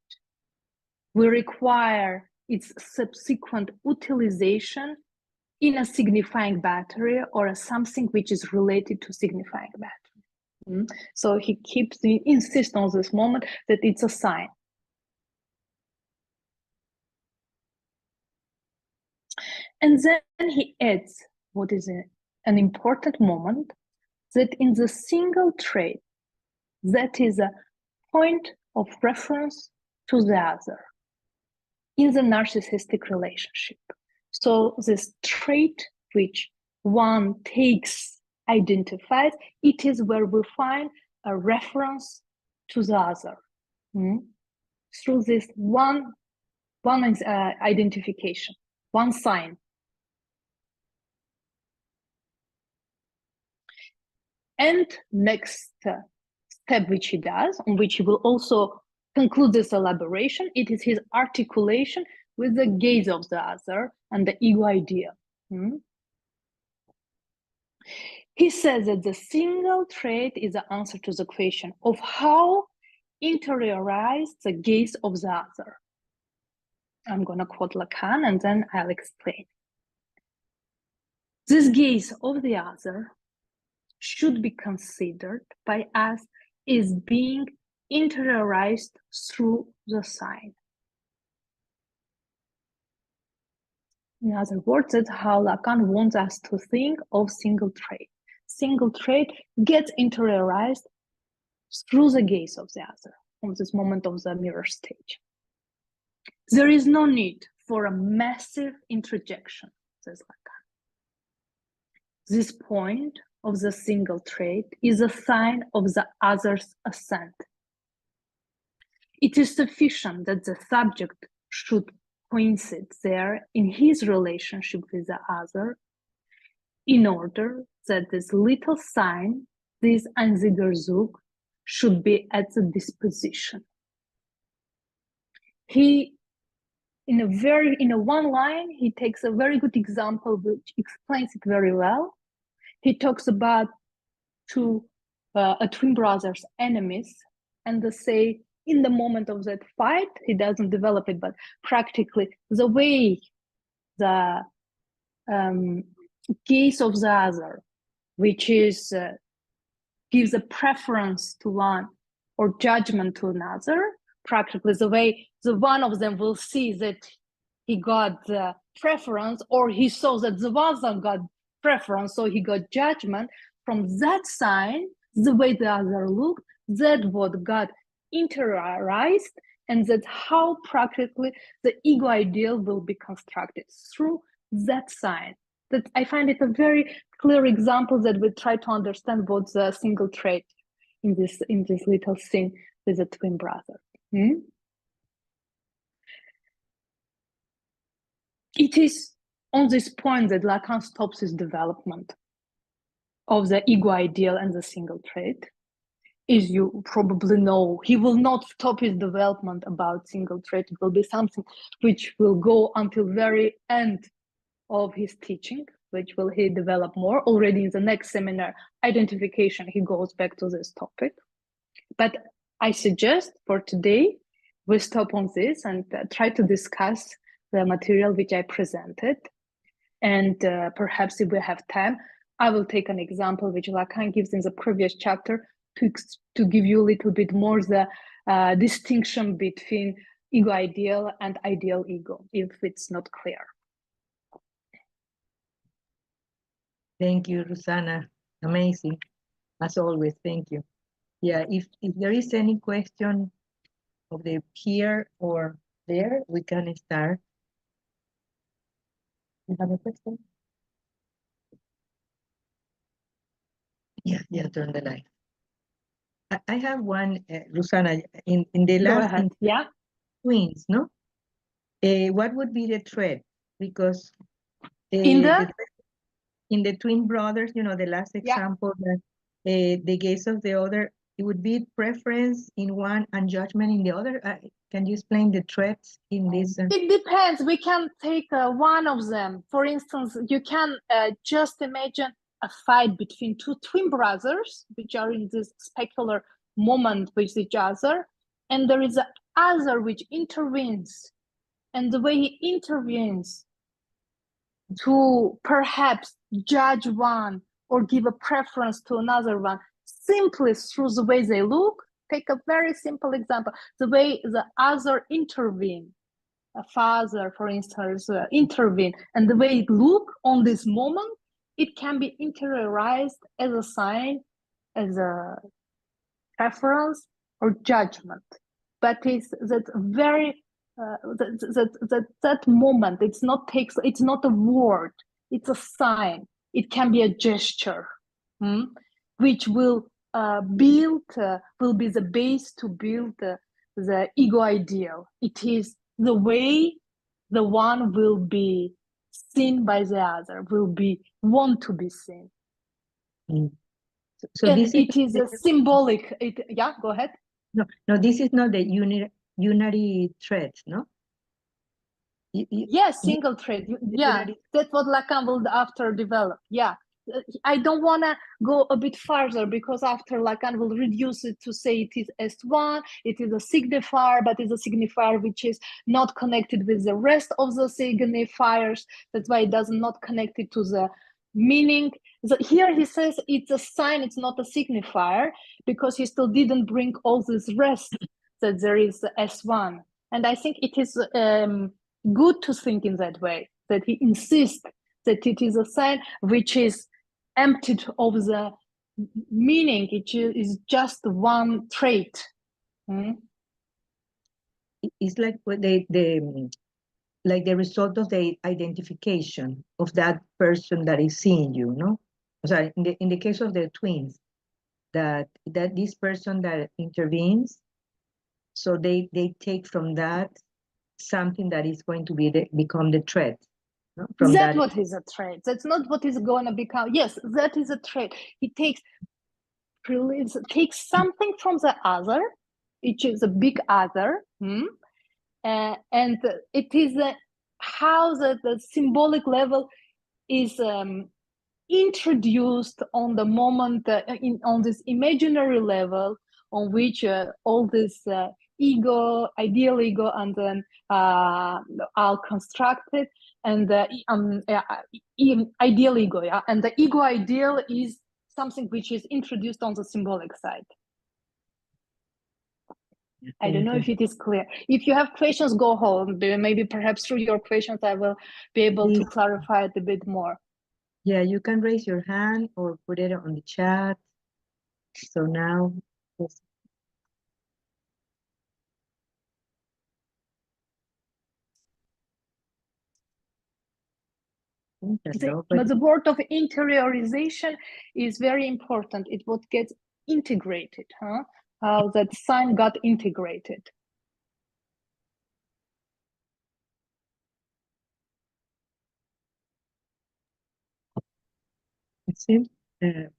We require its subsequent utilization in a signifying battery or something which is related to signifying battery. So he insists on this moment that it's a sign. And then he adds what is an important moment, that in the single trait, that is a point of reference to the other in the narcissistic relationship. So this trait which one takes, identifies, it is where we find a reference to the other through this one identification, one sign. And next step which he does, on which he will also conclude this elaboration, it is his articulation with the gaze of the other and the ego idea. He says that the single trait is the answer to the question of how interiorize the gaze of the other. I'm going to quote Lacan and then I'll explain. This gaze of the other should be considered by us as being interiorized through the sign. In other words, that's how Lacan wants us to think of single trait. Single trait gets interiorized through the gaze of the other, from this moment of the mirror stage. There is no need for a massive introjection, says Lacan. This point of the single trait is a sign of the other's ascent. it is sufficient that the subject should coincide there in his relationship with the other in order that this little sign, this einziger Zug, should be at the disposition. He, in a one line, he takes a very good example which explains it very well. He talks about two twin brothers, enemies, and they say in the moment of that fight, he doesn't develop it, but practically the way the gaze of the other, which is gives a preference to one or judgment to another, practically the way the one of them will see that he got the preference, or he saw that the other got preference, so he got judgment. From that sign, the way the other looked, that what got interiorized, and that's how practically the ego ideal will be constructed through that sign. That I find it a very clear example that we try to understand what's the single trait in this little thing with the twin brother. It is on this point that Lacan stops his development of the ego ideal and the single trait. As you probably know, he will not stop his development about single trait. It will be something which will go until very end of his teaching, which will he develop more. Already in the next seminar, identification, he goes back to this topic. But I suggest for today, we stop on this and try to discuss the material which I presented. And perhaps if we have time, I will take an example which Lacan gives in the previous chapter to give you a little bit more the distinction between ego ideal and ideal ego, if it's not clear. Thank you, Ruzanna. Amazing. As always, thank you. Yeah, if there is any question of the here or there, we can start. You have a question? Yeah, turn the light. I have one, Ruzanna, in the last twins, no? What would be the threat? Because in the twin brothers, you know, the last example, that the gaze of the other, it would be preference in one and judgment in the other. Can you explain the threats in this? It depends. We can take one of them. For instance, you can just imagine a fight between two twin brothers, which are in this specular moment with each other, and there is other which intervenes, and the way he intervenes to perhaps judge one or give a preference to another one simply through the way they look. Take a very simple example, the way the other intervene, a father, for instance, intervene, and the way it look on this moment, it can be interiorized as a sign, as a preference or judgment. But it's that very that moment. It's not a word. It's a sign. It can be a gesture, which will will be the base to build the ego ideal. It is the way the one will be seen by the other, will want to be seen. So and this is a symbolic. Go ahead. No, this is not the unary thread, no? Yes, single thread. That's what Lacan will after develop. Yeah. I don't want to go a bit further, because after Lacan will reduce it to say it is S1, it is a signifier, but it's a signifier which is not connected with the rest of the signifiers. That's why it does not connect it to the meaning. So here he says it's a sign, it's not a signifier, because he still didn't bring all this rest that there is S1. And I think it is good to think in that way, that he insists that it is a sign which is emptied of the meaning. It is just one trait. It's like the result of the identification of that person that is seeing you, no? So in the case of the twins, that this person that intervenes, So they take from that something that is going to become the threat. No? From That's what is a threat. That's not what is going to become. Yes, that is a threat. He takes something from the other, which is a big other, and it is how the symbolic level is introduced on the moment on this imaginary level on which all this ego, ideal ego, and then are constructed, and ideal ego, yeah, and the ego ideal is something which is introduced on the symbolic side. I don't know if it is clear. If you have questions, go home. Maybe perhaps through your questions, I will be able to clarify it a bit more. Yeah, you can raise your hand or put it on the chat. So now, but the word of interiorization is very important. It's what gets integrated, huh? How that sign got integrated.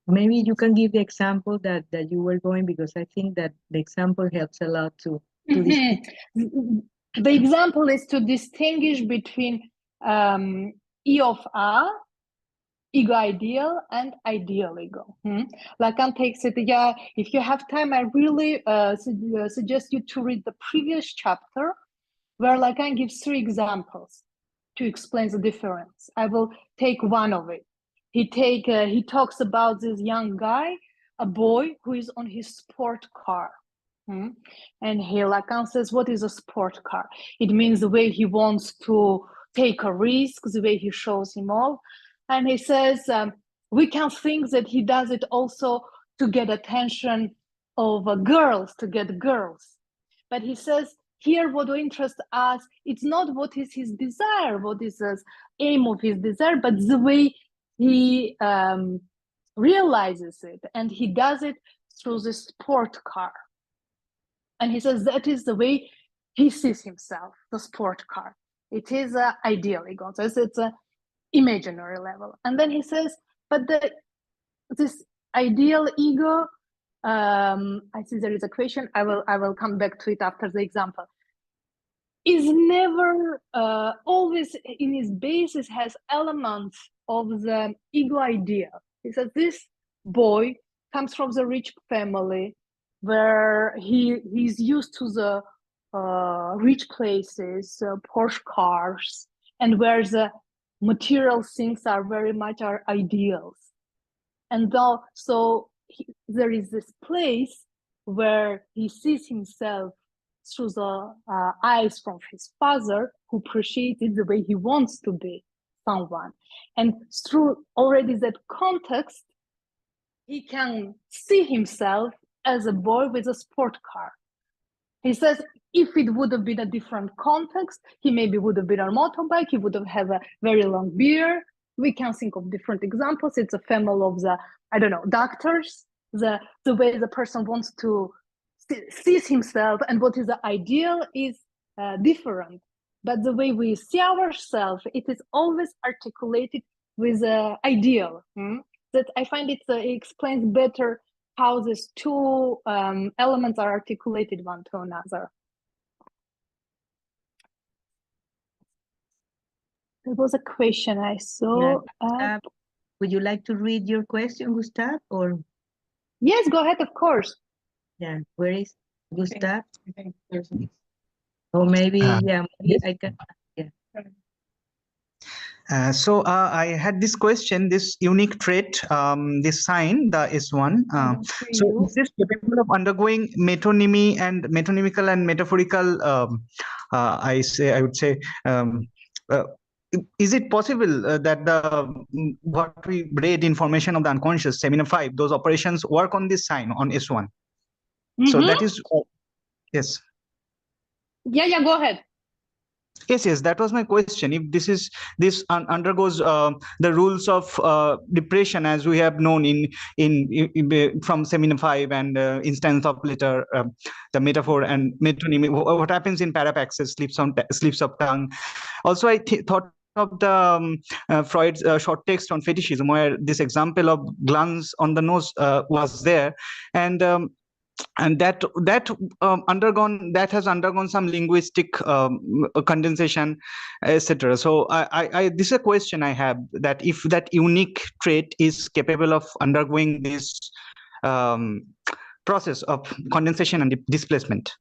Maybe you can give the example that you were going, because I think that the example helps a lot to the example is to distinguish between E of A, ego ideal, and ideal ego. Lacan takes it, yeah, if you have time, I really suggest you to read the previous chapter where Lacan gives 3 examples to explain the difference. I will take one of it. He talks about this young guy, a boy who is on his sport car. And Lacan says, what is a sport car? It means the way he wants to take a risk, the way he shows him all. And he says, we can think that he does it also to get attention of girls, to get girls. But he says, here what interests us, it's not what is his desire, what is the aim of his desire, but the way he realizes it. And he does it through the sport car. And he says that is the way he sees himself, the sport car. It is an ideal ego. So it's an imaginary level. And then he says, but this ideal ego, I see there is a question. I will come back to it after the example. Is never always in his basis has elements of the ego ideal. He says this boy comes from the rich family where he's used to the rich places, Porsche cars, and where the material things are very much our ideals. And there is this place where he sees himself through the eyes from his father, who appreciates it the way he wants to be someone. And through already that context, he can see himself as a boy with a sport car. He says, if it would have been a different context, he maybe would have been on a motorbike, he would have had a very long beard. We can think of different examples. It's a family of the, I don't know, doctors, the way the person wants to sees himself and what is the ideal is different. But the way we see ourselves, it is always articulated with the ideal. That I find it explains better how these 2 elements are articulated one to another. There was a question I saw. Would you like to read your question, Gustav? Or yes, go ahead, of course. Yeah, where is Gustav? I think there's or maybe maybe I can. So I had this question, this unique trait, this sign, the S1. So is this capable of undergoing metonymy and metonymical and metaphorical? I would say, is it possible that what we read information of the unconscious, seminar 5, those operations work on this sign on S1? So that is yes. Yeah, go ahead. Yes, that was my question. If this undergoes the rules of depression, as we have known in from seminar 5 and instance of later the metaphor and metonymy, what happens in parapraxis, slips of tongue. Also, I thought of the Freud's short text on fetishism, where this example of glance on the nose was there, and that has undergone some linguistic condensation, etc. So this is a question I have, that if that unique trait is capable of undergoing this process of condensation and displacement.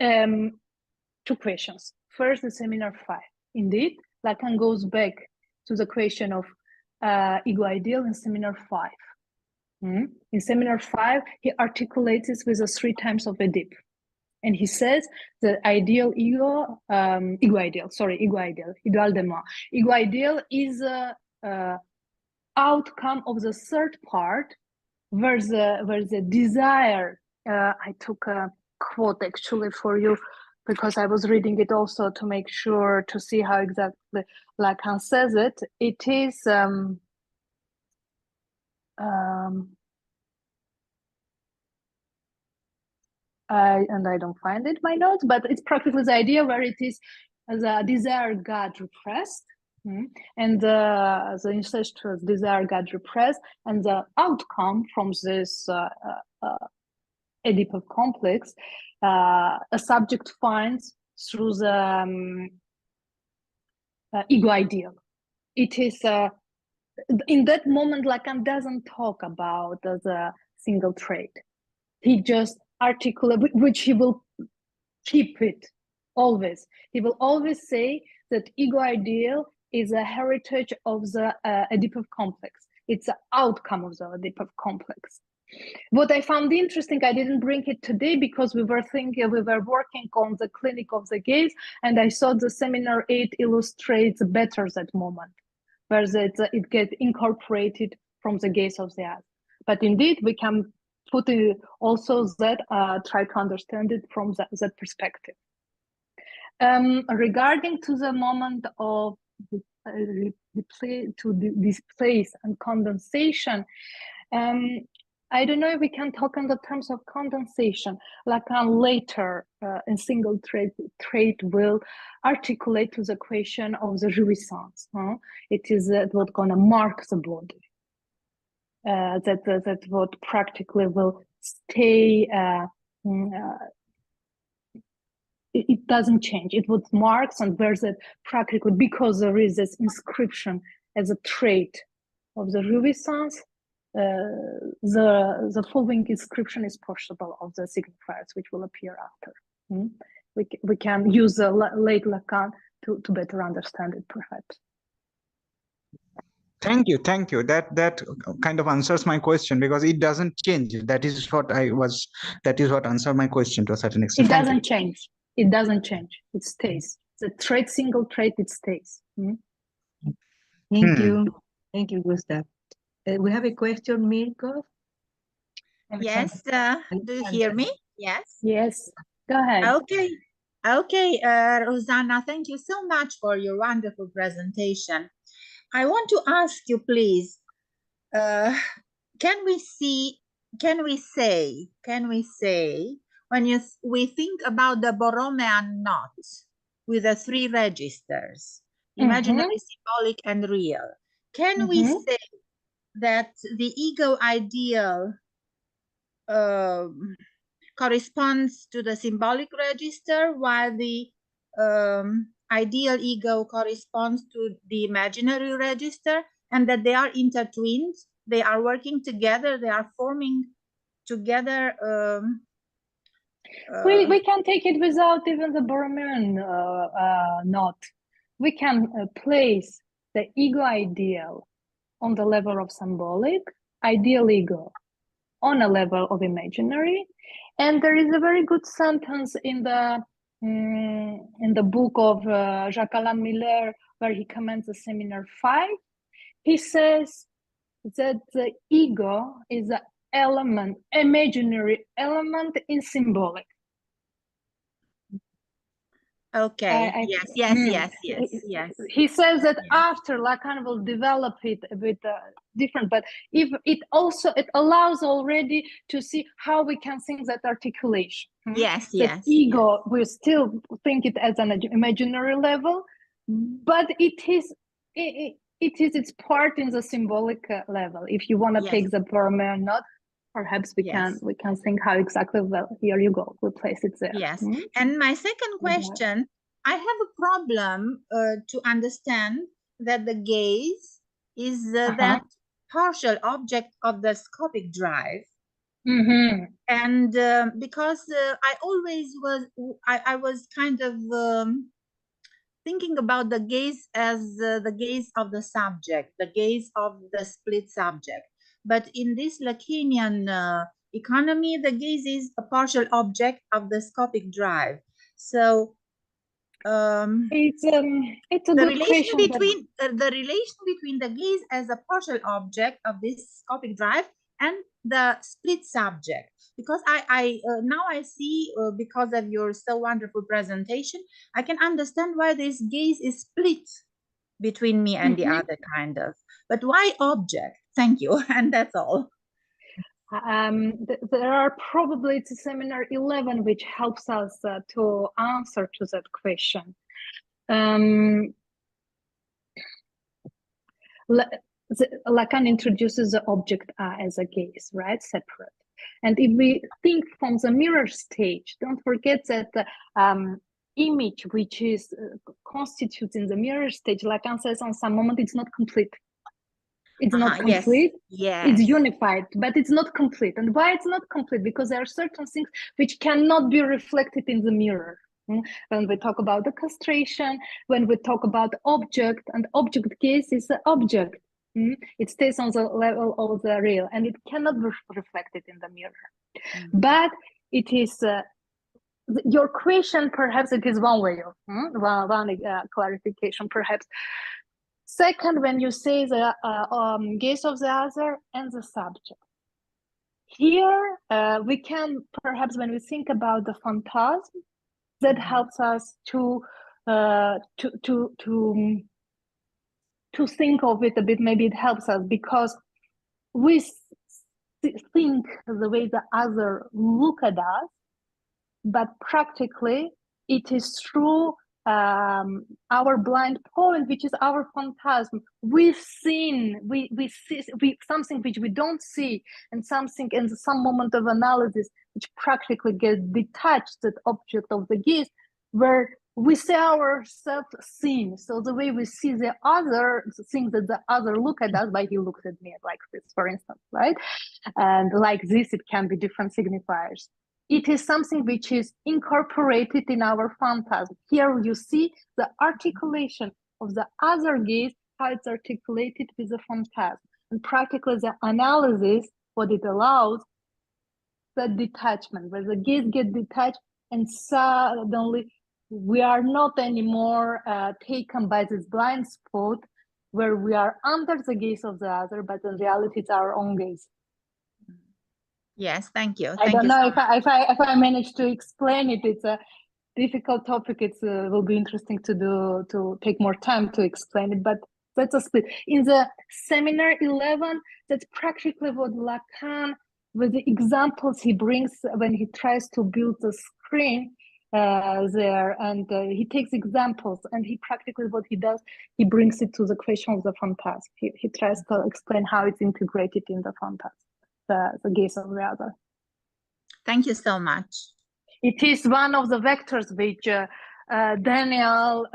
Two questions. First, the seminar 5. Indeed, Lacan goes back to the question of ego ideal in seminar 5. In seminar 5, he articulates this with the 3 times of Oedipe. And he says the ideal ego ideal de moi. Ego ideal is a outcome of the third part, where the desire, I took a quote actually for you, because I was reading it also to make sure to see how exactly Lacan says it. It is and I don't find it in my notes, but it's practically the idea where it is the desire got repressed, and the incestuous desire got repressed, and the outcome from this Oedipal complex, a subject finds through the ego ideal. It is in that moment, Lacan doesn't talk about the single trait. He just articulate, which he will keep it always. He will always say that ego ideal is a heritage of the Oedipal complex. It's an outcome of the Oedipal complex. What I found interesting, I didn't bring it today because we were working on the clinic of the gaze, and I thought the seminar 8 illustrates better that moment, where it gets incorporated from the gaze of the eye. But indeed, we can put it also that, try to understand it from that perspective. Regarding to the moment of displace and condensation, I don't know if we can talk in the terms of condensation. Lacan later in single trait will articulate to the question of the jouissance. It is what's going to mark the body. That what practically will stay. It doesn't change. It would marks and bears it practically because there is this inscription as a trait of the jouissance. The following inscription is possible of the signifiers, which will appear after. We can use the late Lacan to better understand it, perhaps. Thank you. That kind of answers my question, because it doesn't change. That is what answered my question to a certain extent. It doesn't change. It doesn't change. It stays. The trait, single trait, it stays. Thank you. Thank you, Gustav. We have a question, Mirko. Yes, do you hear me? Yes. Yes, go ahead. Okay, Ruzanna, thank you so much for your wonderful presentation. I want to ask you, please, can we say, when we think about the Borromean knot with the 3 registers, imaginary, symbolic, and real, can we say that the ego ideal corresponds to the symbolic register, while the ideal ego corresponds to the imaginary register, and that they are intertwined, they are working together, they are forming together? We can take it without even the Borromean knot. We can place the ego ideal on the level of symbolic, ideal ego on a level of imaginary, and there is a very good sentence in the book of Jacques-Alain Miller, where he comments the seminar 5. He says that the ego is an element, imaginary element in symbolic. Okay. Yes. He says that after Lacan will develop it a bit different, but if it allows already to see how we can think that articulation. Yes. Ego, we still think it as an imaginary level, but it is its part in the symbolic level. If you want to take the former or not, perhaps we can think how exactly. Well, here you go. We place it there. Yes. And my second question, I have a problem to understand that the gaze is that partial object of the scopic drive. And because I was kind of thinking about the gaze as the gaze of the subject, the gaze of the split subject. But in this Lacanian economy, the gaze is a partial object of the scopic drive. So it's a the relation between the gaze as a partial object of this scopic drive and the split subject, because I now I see, because of your so wonderful presentation, I can understand why this gaze is split between me and the other kind of. But why object? Thank you, and that's all. There are probably, it's seminar 11 which helps us to answer to that question. Lacan introduces the object as a gaze, right? Separate. And if we think from the mirror stage, don't forget that the image which is constitutes in the mirror stage, Lacan says on some moment it's not complete. It's not complete. It's unified, but it's not complete. And why it's not complete? Because there are certain things which cannot be reflected in the mirror. When we talk about the castration, when we talk about object, and object gaze is the object. It stays on the level of the real, and it cannot be reflected in the mirror. But it is your question. Perhaps it is one way of one clarification. Perhaps second, when you say the gaze of the other and the subject, here we can perhaps, when we think about the phantasm, that helps us to think of it a bit. Maybe it helps us because we think the way the other look at us, but practically it is through our blind point, which is our phantasm. We see something which we don't see, and something in some moment of analysis which practically gets detached, that object of the gaze, where we see ourselves seen. So the way we see the other, things that the other look at us, like he looks at me like this, for instance, right? And like this, it can be different signifiers. It is something which is incorporated in our phantasm. Here you see the articulation of the other gaze, how it's articulated with the phantasm. And practically the analysis, what it allows, the detachment, where the gaze gets detached and suddenly we are not anymore taken by this blind spot where we are under the gaze of the other, but in reality it's our own gaze. Yes, thank you. I don't know if I manage to explain it. It's a difficult topic. It will be interesting to take more time to explain it, but that's a split. In the seminar 11, that's practically what Lacan, with the examples he brings when he tries to build the screen there, and he takes examples, and he practically what he does, he brings it to the question of the phantasm. He tries to explain how it's integrated in the phantasm. The gaze of the other. Thank you so much. It is one of the vectors which Daniel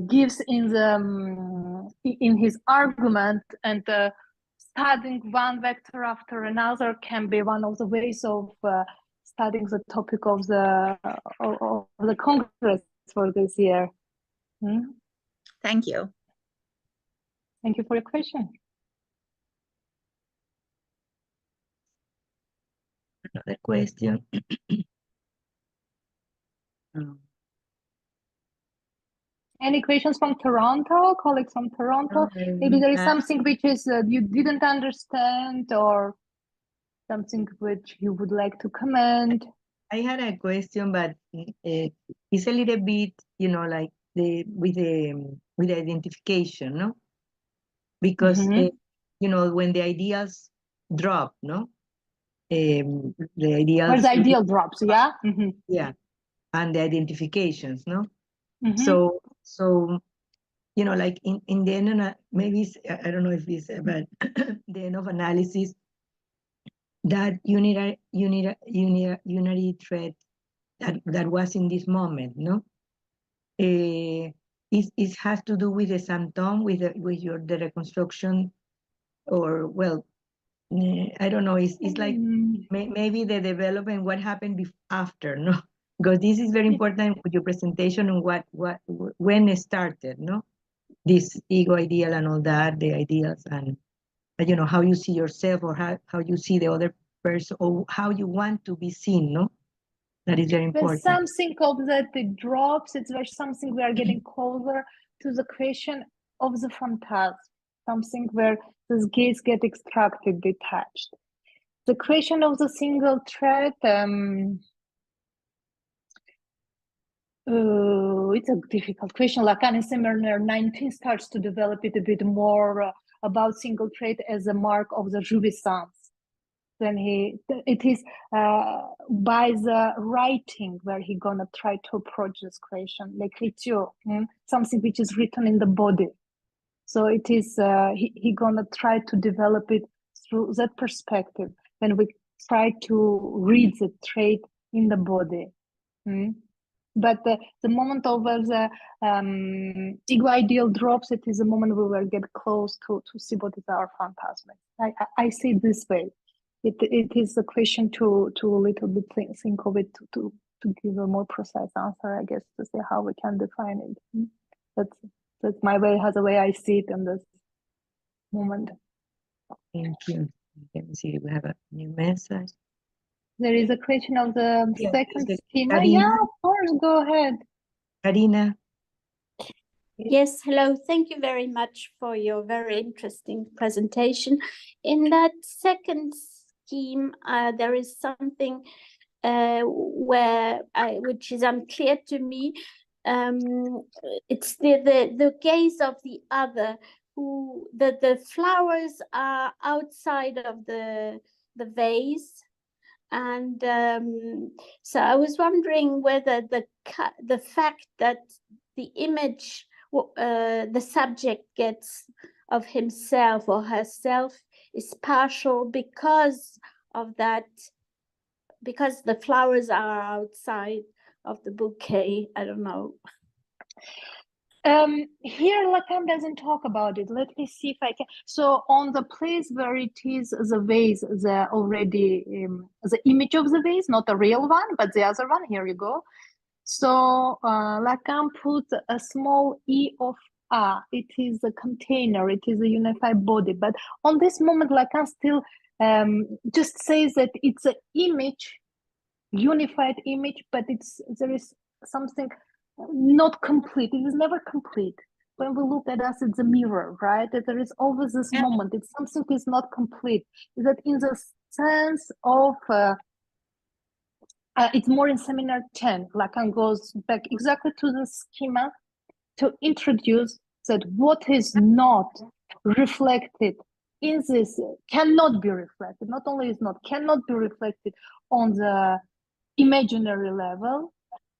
gives in his argument, and studying one vector after another can be one of the ways of studying the topic of the Congress for this year. Thank you. Thank you for your question. Another question. Any questions from Toronto, colleagues from Toronto? Maybe there is something which is you didn't understand, or something which you would like to comment. I had a question, but it's a little bit, like with the identification, no? Because when the ideals drop, no? The ideals. Where the ideal drops, yeah. Yeah, and the identifications, no? Mm-hmm. So like in the end, maybe I don't know if it's about the end of analysis, that unitary thread that was in this moment, no? It has to do with the symptom, with the reconstruction, or well, I don't know. It's like maybe the development, what happened after, no? Because this is very important with your presentation on when it started, no? This ego ideal and all that, the ideals, and how you see yourself, or how you see the other person, or how you want to be seen, no? That is very important. When something of that it drops, it's where something we are getting closer to the question of the phantasm, something where this gaze get extracted, detached. The question of the single thread, it's a difficult question. Lacanian Seminar 19 starts to develop it a bit more about single thread as a mark of the jouissance. Then it is by the writing where he gonna try to approach this question, l'écriture, something which is written in the body. So it is he gonna try to develop it through that perspective. When we try to read the trait in the body. But the moment over the ego ideal drops, it is a moment we will get close to see what is our phantasm. I see it this way. It is a question to a little bit think of it to give a more precise answer, I guess, to see how we can define it. That's my way, the way I see it in this moment. Thank you. Let me see if we have a new message. There is a question of the second schema. Yeah, of course, go ahead. Karina. Yes, hello. Thank you very much for your very interesting presentation. In that second scheme, there is something which is unclear to me. It's the gaze of the other, who the flowers are outside of the vase. And so I was wondering whether the fact that the image the subject gets of himself or herself is partial because of that, because the flowers are outside of the bouquet. I don't know. Here Lacan doesn't talk about it. Let me see if I can. So on the place where it is the vase, the image of the vase, not a real one, but the other one, here you go. So Lacan puts a small e of A. It is a container, it is a unified body. But on this moment, Lacan still just says that it's an image, unified image, but there is something not complete. It is never complete. When we look at us, it's a mirror, right? That there is always this moment. It's something is not complete. Is that in the sense of it's more in seminar 10. Lacan goes back exactly to the schema to introduce that what is not reflected in this cannot be reflected. Not only is not, cannot be reflected on the imaginary level.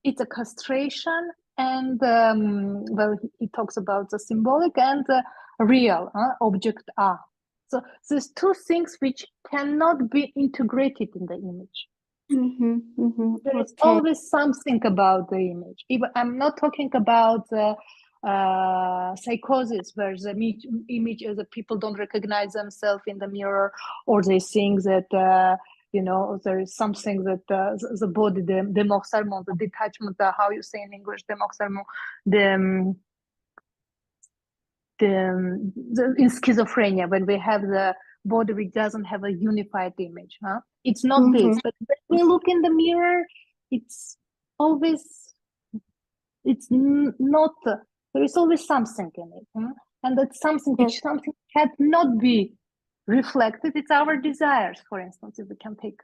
It's a castration, and well, he talks about the symbolic and the real object A. So there's two things which cannot be integrated in the image. There is always something about the image. Even I'm not talking about the psychosis where the image the people don't recognize themselves in the mirror, or they think that there is something that the body, the démorcellement, the detachment, how you say in English, démorcellement, in schizophrenia, when we have the body which doesn't have a unified image. It's not this, but when we look in the mirror, it's always, not, there is always something in it. And that's something which something cannot be reflected. It's our desires, for instance, if we can take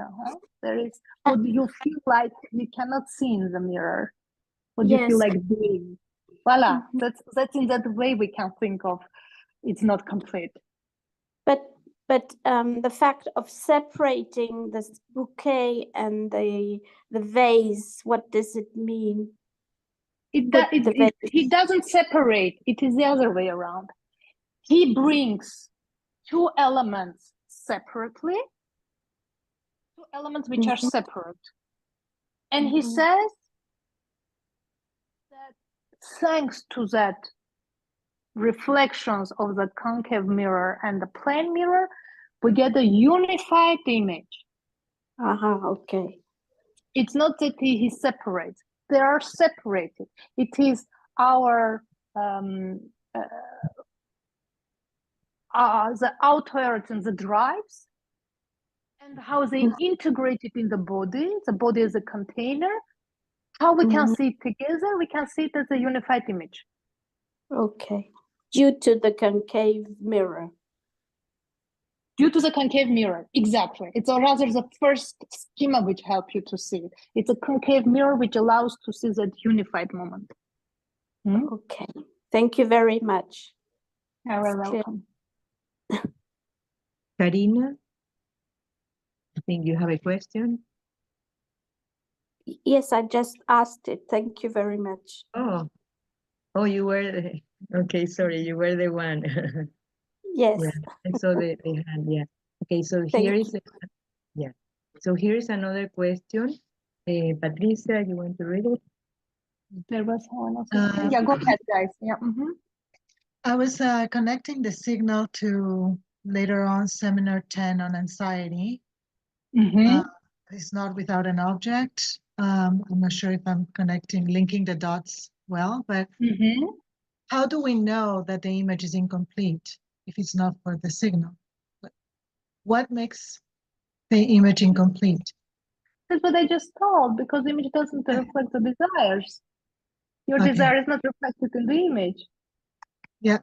there is what you feel like you cannot see in the mirror. What do you feel like doing? Voila, that's in that way we can think of it's not complete. But the fact of separating this bouquet and the vase, what does it mean? He doesn't separate. It is the other way around. He brings two elements separately, two elements which are separate. And he says that thanks to that reflections of the concave mirror and the plane mirror, we get a unified image. Okay. It's not that he separates. They are separated. It is our the outwards and the drives, and how they integrate it in the body. The body is a container. How we can see it together, we can see it as a unified image. Okay. Due to the concave mirror. Due to the concave mirror, exactly. It's rather the first schema which helps you to see it. It's a concave mirror which allows to see that unified moment. Okay. Thank you very much. You're welcome. Karina, I think you have a question. Yes, I just asked it. Thank you very much. Oh, you were okay. Sorry, you were the one. Yes. Yeah, I saw the hand. Yeah. Okay, so here is So here is another question. Patricia, you want to read it? There was one also. Yeah, go ahead, guys. Yeah. I was connecting the signal to later on seminar 10 on anxiety. It's not without an object. I'm not sure if I'm linking the dots well, but how do we know that the image is incomplete if it's not for the signal? What makes the image incomplete? That's what I just told, because the image doesn't reflect the desires. Your desire is not reflected in the image. Yeah.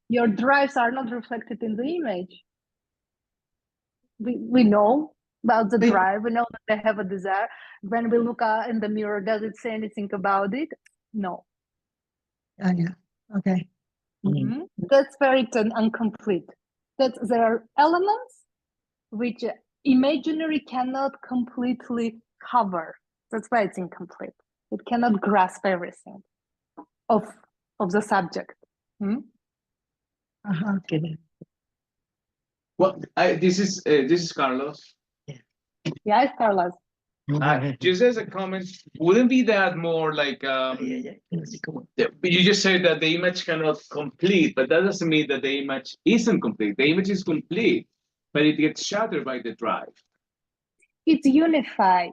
Your drives are not reflected in the image. We know about the drive. We know that they have a desire. When we look in the mirror, does it say anything about it? No. Yeah. Okay. That's very incomplete. That there are elements which imaginary cannot completely cover. That's why it's incomplete. It cannot grasp everything of the subject. Okay. Well, this is Carlos. Yeah, it's Carlos. Just as a comment, wouldn't be that more like you just said that the image cannot complete, but that doesn't mean that the image isn't complete. The image is complete, but it gets shattered by the drive. It's unified.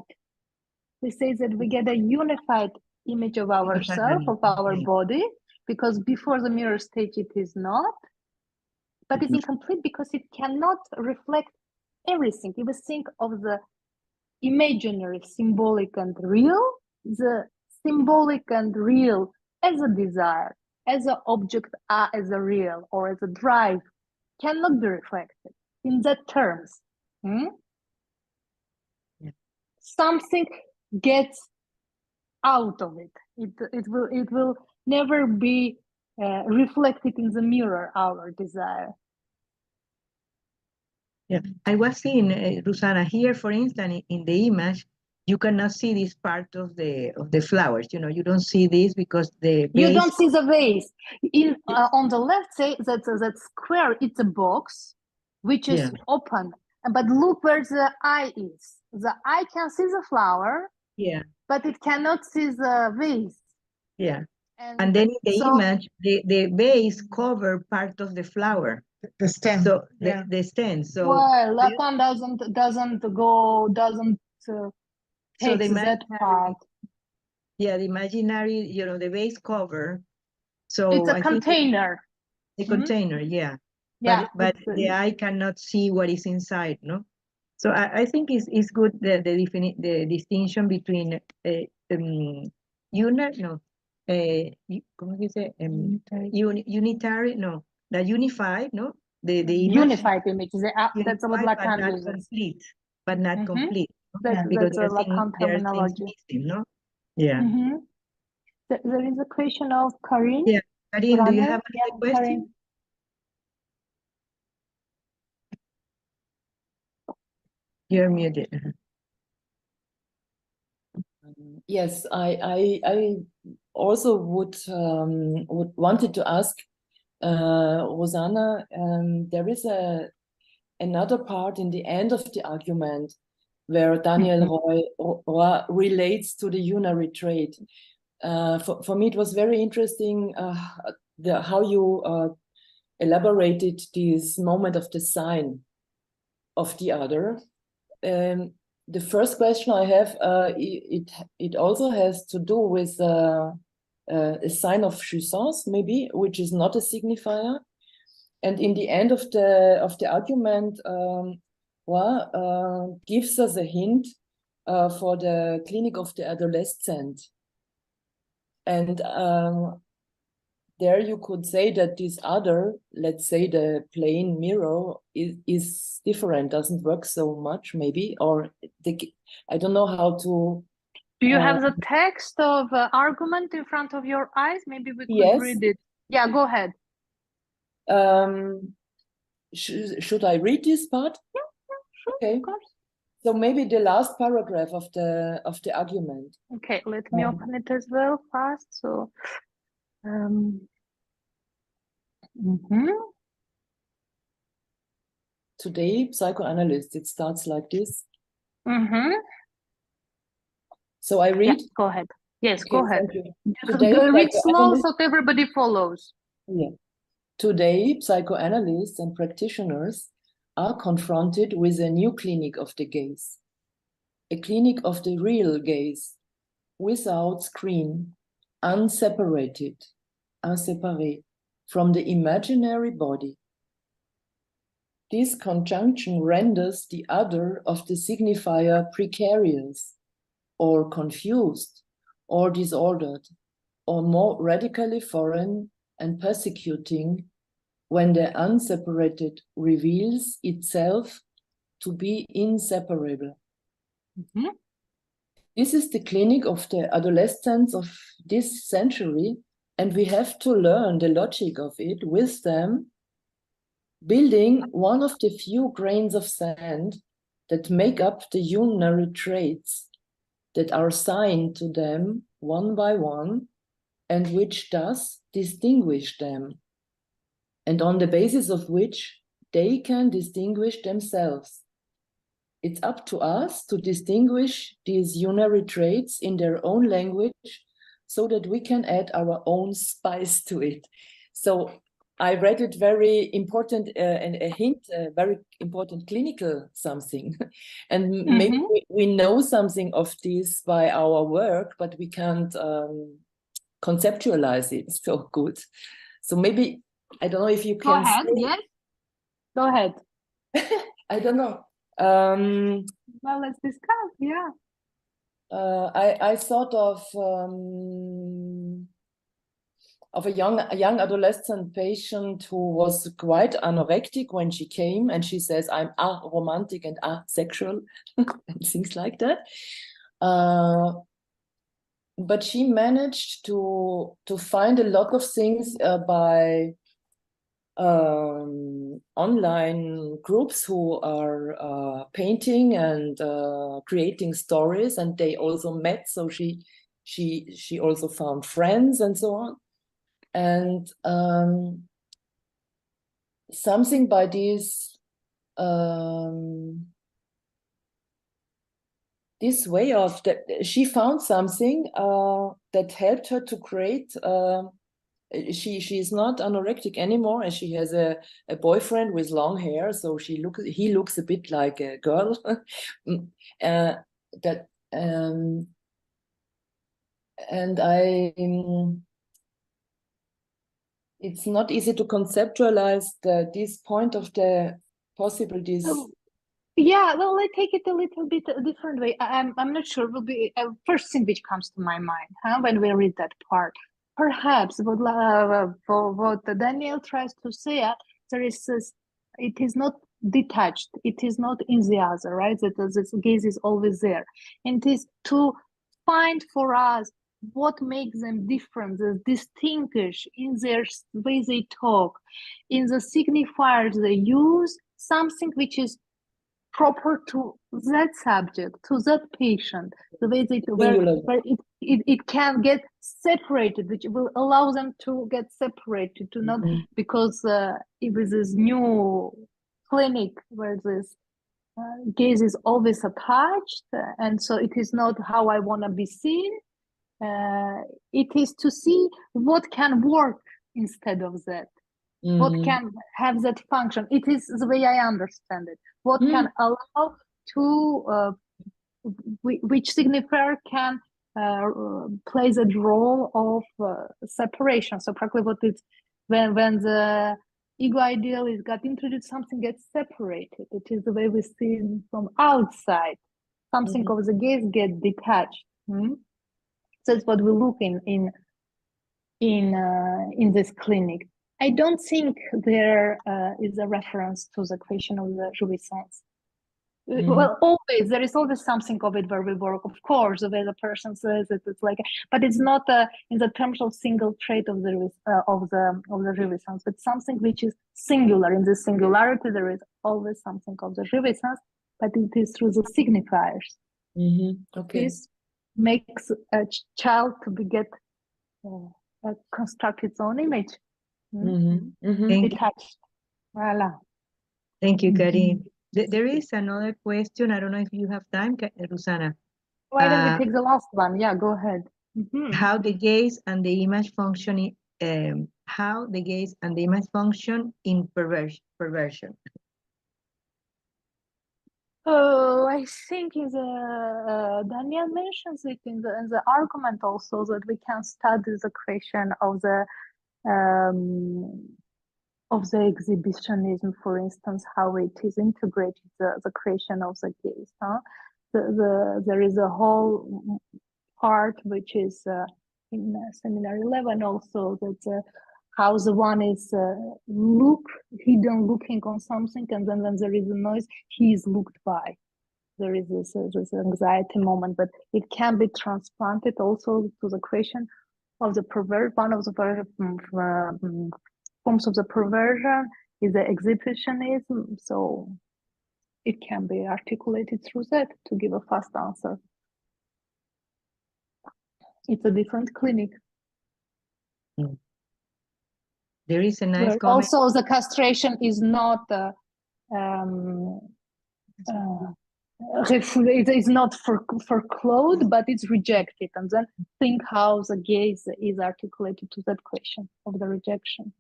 We say that we get a unified image of ourselves, of our body, because before the mirror stage it is not, but it's incomplete because it cannot reflect everything. If we think of the imaginary, symbolic and real, the symbolic and real as a desire, as an object, as a real or as a drive cannot be reflected in that terms. Something gets out of it. It will never be reflected in the mirror, our desire. Yeah, I was seeing, Ruzanna, here, for instance, in the image, you cannot see this part of the flowers. You don't see this because the vase... You don't see the vase. On the left, say that square, it's a box which is open. But look where the eye is. The eye can see the flower, but it cannot see the vase. Yeah. And then in the image, the vase cover part of the flower. The stem. So the stem. So well, Lacan doesn't take that part. Yeah, the imaginary, the vase cover. So it's a container. The container, yeah. But the eye cannot see what is inside, no? So I think it's good the distinction between unitary, no, the unified, no, the unified image. That's what unified, Lacan uses. Complete, but not complete. That's a Lacan terminology. Missing, no? Yeah. There is a question of Karin. Yeah, Karin, do you have another question? Karin. You're muted. Yes, I also would wanted to ask Ruzanna. There is another part in the end of the argument where Daniel Roy relates to the unary trait. For me, it was very interesting how you elaborated this moment of the sign of the other. The first question I have, it also has to do with a sign of jouissance, maybe, which is not a signifier. And in the end of the argument, gives us a hint for the clinic of the adolescent. And there you could say that this other, let's say the plain mirror, is different, doesn't work so much, maybe, or I don't know how to. Do you have the text of argument in front of your eyes? Maybe we could read it. Yeah, go ahead. Should I read this part? Yeah, sure, okay. Of course. So maybe the last paragraph of the argument. Okay, let me open it as well fast. So. Today, psychoanalyst, it starts like this. So I read? Yeah, go ahead. Yes, okay, go ahead. Today, read slow so everybody follows. Yeah. Today, psychoanalysts and practitioners are confronted with a new clinic of the gaze. A clinic of the real gaze, without screen, unseparated, inséparé, from the imaginary body. This conjunction renders the other of the signifier precarious, or confused, or disordered, or more radically foreign and persecuting when the unseparated reveals itself to be inseparable. This is the clinic of the adolescents of this century, and we have to learn the logic of it with them, building one of the few grains of sand that make up the unary traits that are assigned to them one by one, and which thus distinguish them, and on the basis of which they can distinguish themselves. It's up to us to distinguish these unary traits in their own language so that we can add our own spice to it. So I read it very important, and a hint, very important clinical something. And maybe we know something of this by our work, but we can't conceptualize it so good. So maybe, I don't know if you can. Go ahead, yes. Go ahead. I don't know. Well, let's discuss, yeah. I thought of a young adolescent patient who was quite anorectic when she came, and she says, I'm aromantic and asexual, and things like that. But she managed to find a lot of things by online groups who are painting and creating stories, and they also met, so she also found friends and so on. And something by this this way of that, she found something that helped her to create. She's not anorectic anymore, and she has a boyfriend with long hair, so he looks a bit like a girl. And it's not easy to conceptualize this point of the possibilities. Yeah, well, I take it a little bit a different way. I'm not sure. Will be first thing which comes to my mind when we read that part. Perhaps for what Daniel tries to say, there is this it is not detached. It is not in the other, right? That this gaze is always there. And it is to find for us what makes them different, distinguish in their way they talk, in the signifiers they use, something which is proper to that subject, to that patient, the way they where it can get separated, which will allow them to get separated, to not because it was this new clinic where this gaze is always attached, and so it is not how I want to be seen. It is to see what can work instead of that. What can have that function? It is the way I understand it. What can allow to which signifier can play the role of separation. So practically what it's when the ego ideal is got introduced, something gets separated. It is the way we see it from outside. Something of the gaze get detached. That's what we look in this clinic. I don't think there is a reference to the question of the jouissance. Well, always there is always something of it where we work. Of course, the way the person says it, it's like, but it's not in the terms of single trait of the jouissance, but something which is singular. In the singularity, there is always something of the jouissance, but it is through the signifiers. Okay. This makes a child to construct its own image. Detached. Voila. Thank you, Karin. There is another question. I don't know if you have time, Ruzanna. Why don't we take the last one? Yeah, go ahead. How the gaze and the image function how the gaze and the image function in perversion. Oh, I think in the Daniel mentions it in the argument also, that we can study the question of the exhibitionism, for instance, how it is integrated, the creation of the gaze. There is a whole part which is in seminar 11 also, that how the one is hidden looking on something, and then when there is a noise, he is looked by. There is this anxiety moment, but it can be transplanted also to the question of the one of the forms of the perversion is the exhibitionism. So it can be articulated through that to give a fast answer. It's a different clinic. There is a nice comment. Also, the castration is not it is not for clothes, but it's rejected, and then think how the gaze is articulated to that question of the rejection.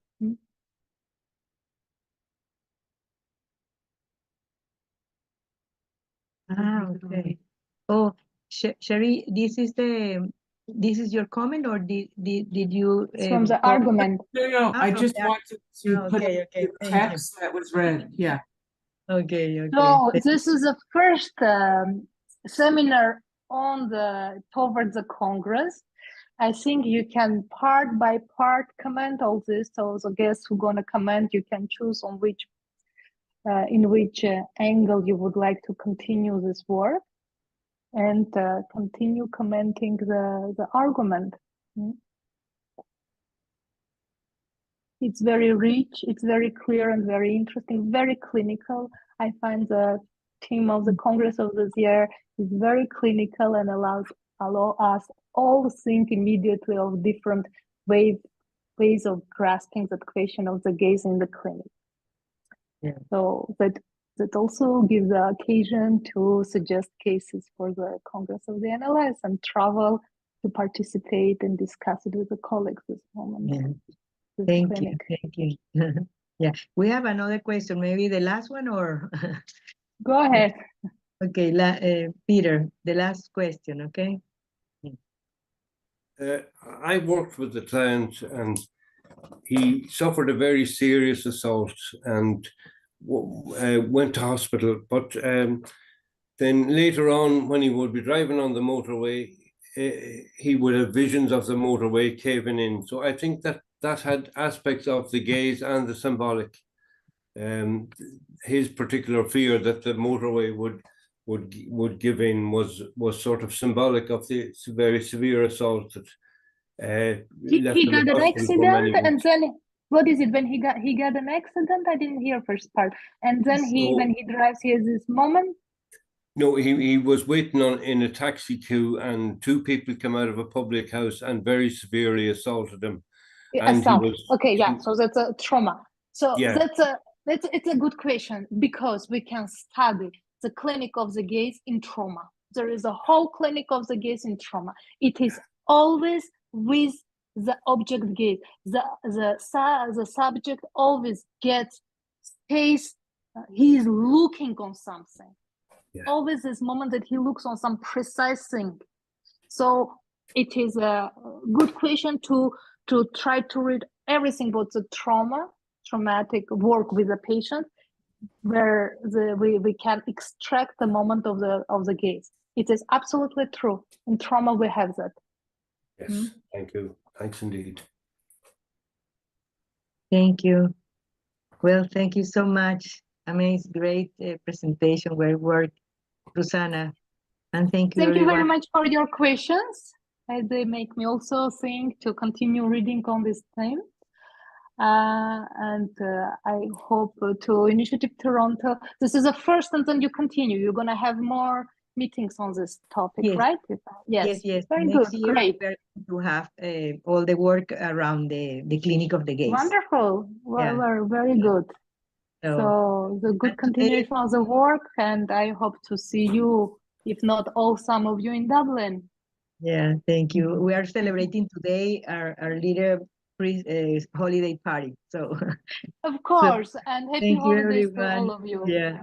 Okay. Oh, Sherry, this is your comment, or did you from the argument? No, I just wanted to put the text that was read. Yeah. Okay. No, this is the first seminar on towards the Congress. I think you can part by part comment all this. So the guests who gonna comment, you can choose on which in which angle you would like to continue this work, and continue commenting the argument. It's very rich, it's very clear and very interesting, very clinical. I find the theme of the Congress of this year is very clinical and allow us all to think immediately of different ways of grasping that question of the gaze in the clinic. Yeah. So that also gives the occasion to suggest cases for the Congress of the NLS and travel to participate and discuss it with the colleagues this moment. Yeah. Thank you. Yeah, we have another question, maybe the last one, or go ahead. Okay, Peter, the last question. Okay. I worked with the client, and he suffered a very serious assault and went to hospital. But then later on, when he would be driving on the motorway, he would have visions of the motorway caving in. So I think that had aspects of the gaze and the symbolic. his particular fear that the motorway would give in was sort of symbolic of the very severe assault that he got an accident, and then what is it when he got an accident? I didn't hear first part. And then when he drives, he has this moment. No, he was waiting in a taxi queue, and two people come out of a public house and very severely assaulted him. Okay, yeah. So that's a trauma. So yeah. It's a good question, because we can study the clinic of the gaze in trauma. There is a whole clinic of the gaze in trauma. It is always with the object gaze. The subject always gets space. He is looking on something. Yeah. Always this moment that he looks on some precise thing. So it is a good question to try to read everything about the traumatic work with the patient, where we can extract the moment of the gaze. It is absolutely true. In trauma, we have that. Yes, Thank you. Thanks indeed. Thank you. Well, thank you so much. I mean, it's great presentation, great work, Ruzanna. And thank you. Thank you very much for your questions. They make me also think to continue reading on this theme. And I hope to Initiative Toronto. This is the first, and then you continue. You're going to have more meetings on this topic, yes. Right? Yes. Very Next good. Year, Great. we're going to have all the work around the clinic of the gaze. Wonderful. Well, very good. So the good continuation of the work, and I hope to see you, if not all, some of you in Dublin. Yeah, thank you. We are celebrating today our little holiday party. So of course, and happy holidays to all of you. Yeah.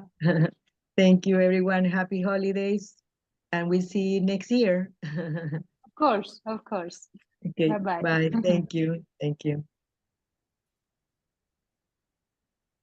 Thank you, everyone. Happy holidays, and we'll see you next year. Of course. Okay. Bye-bye. Bye. Thank you.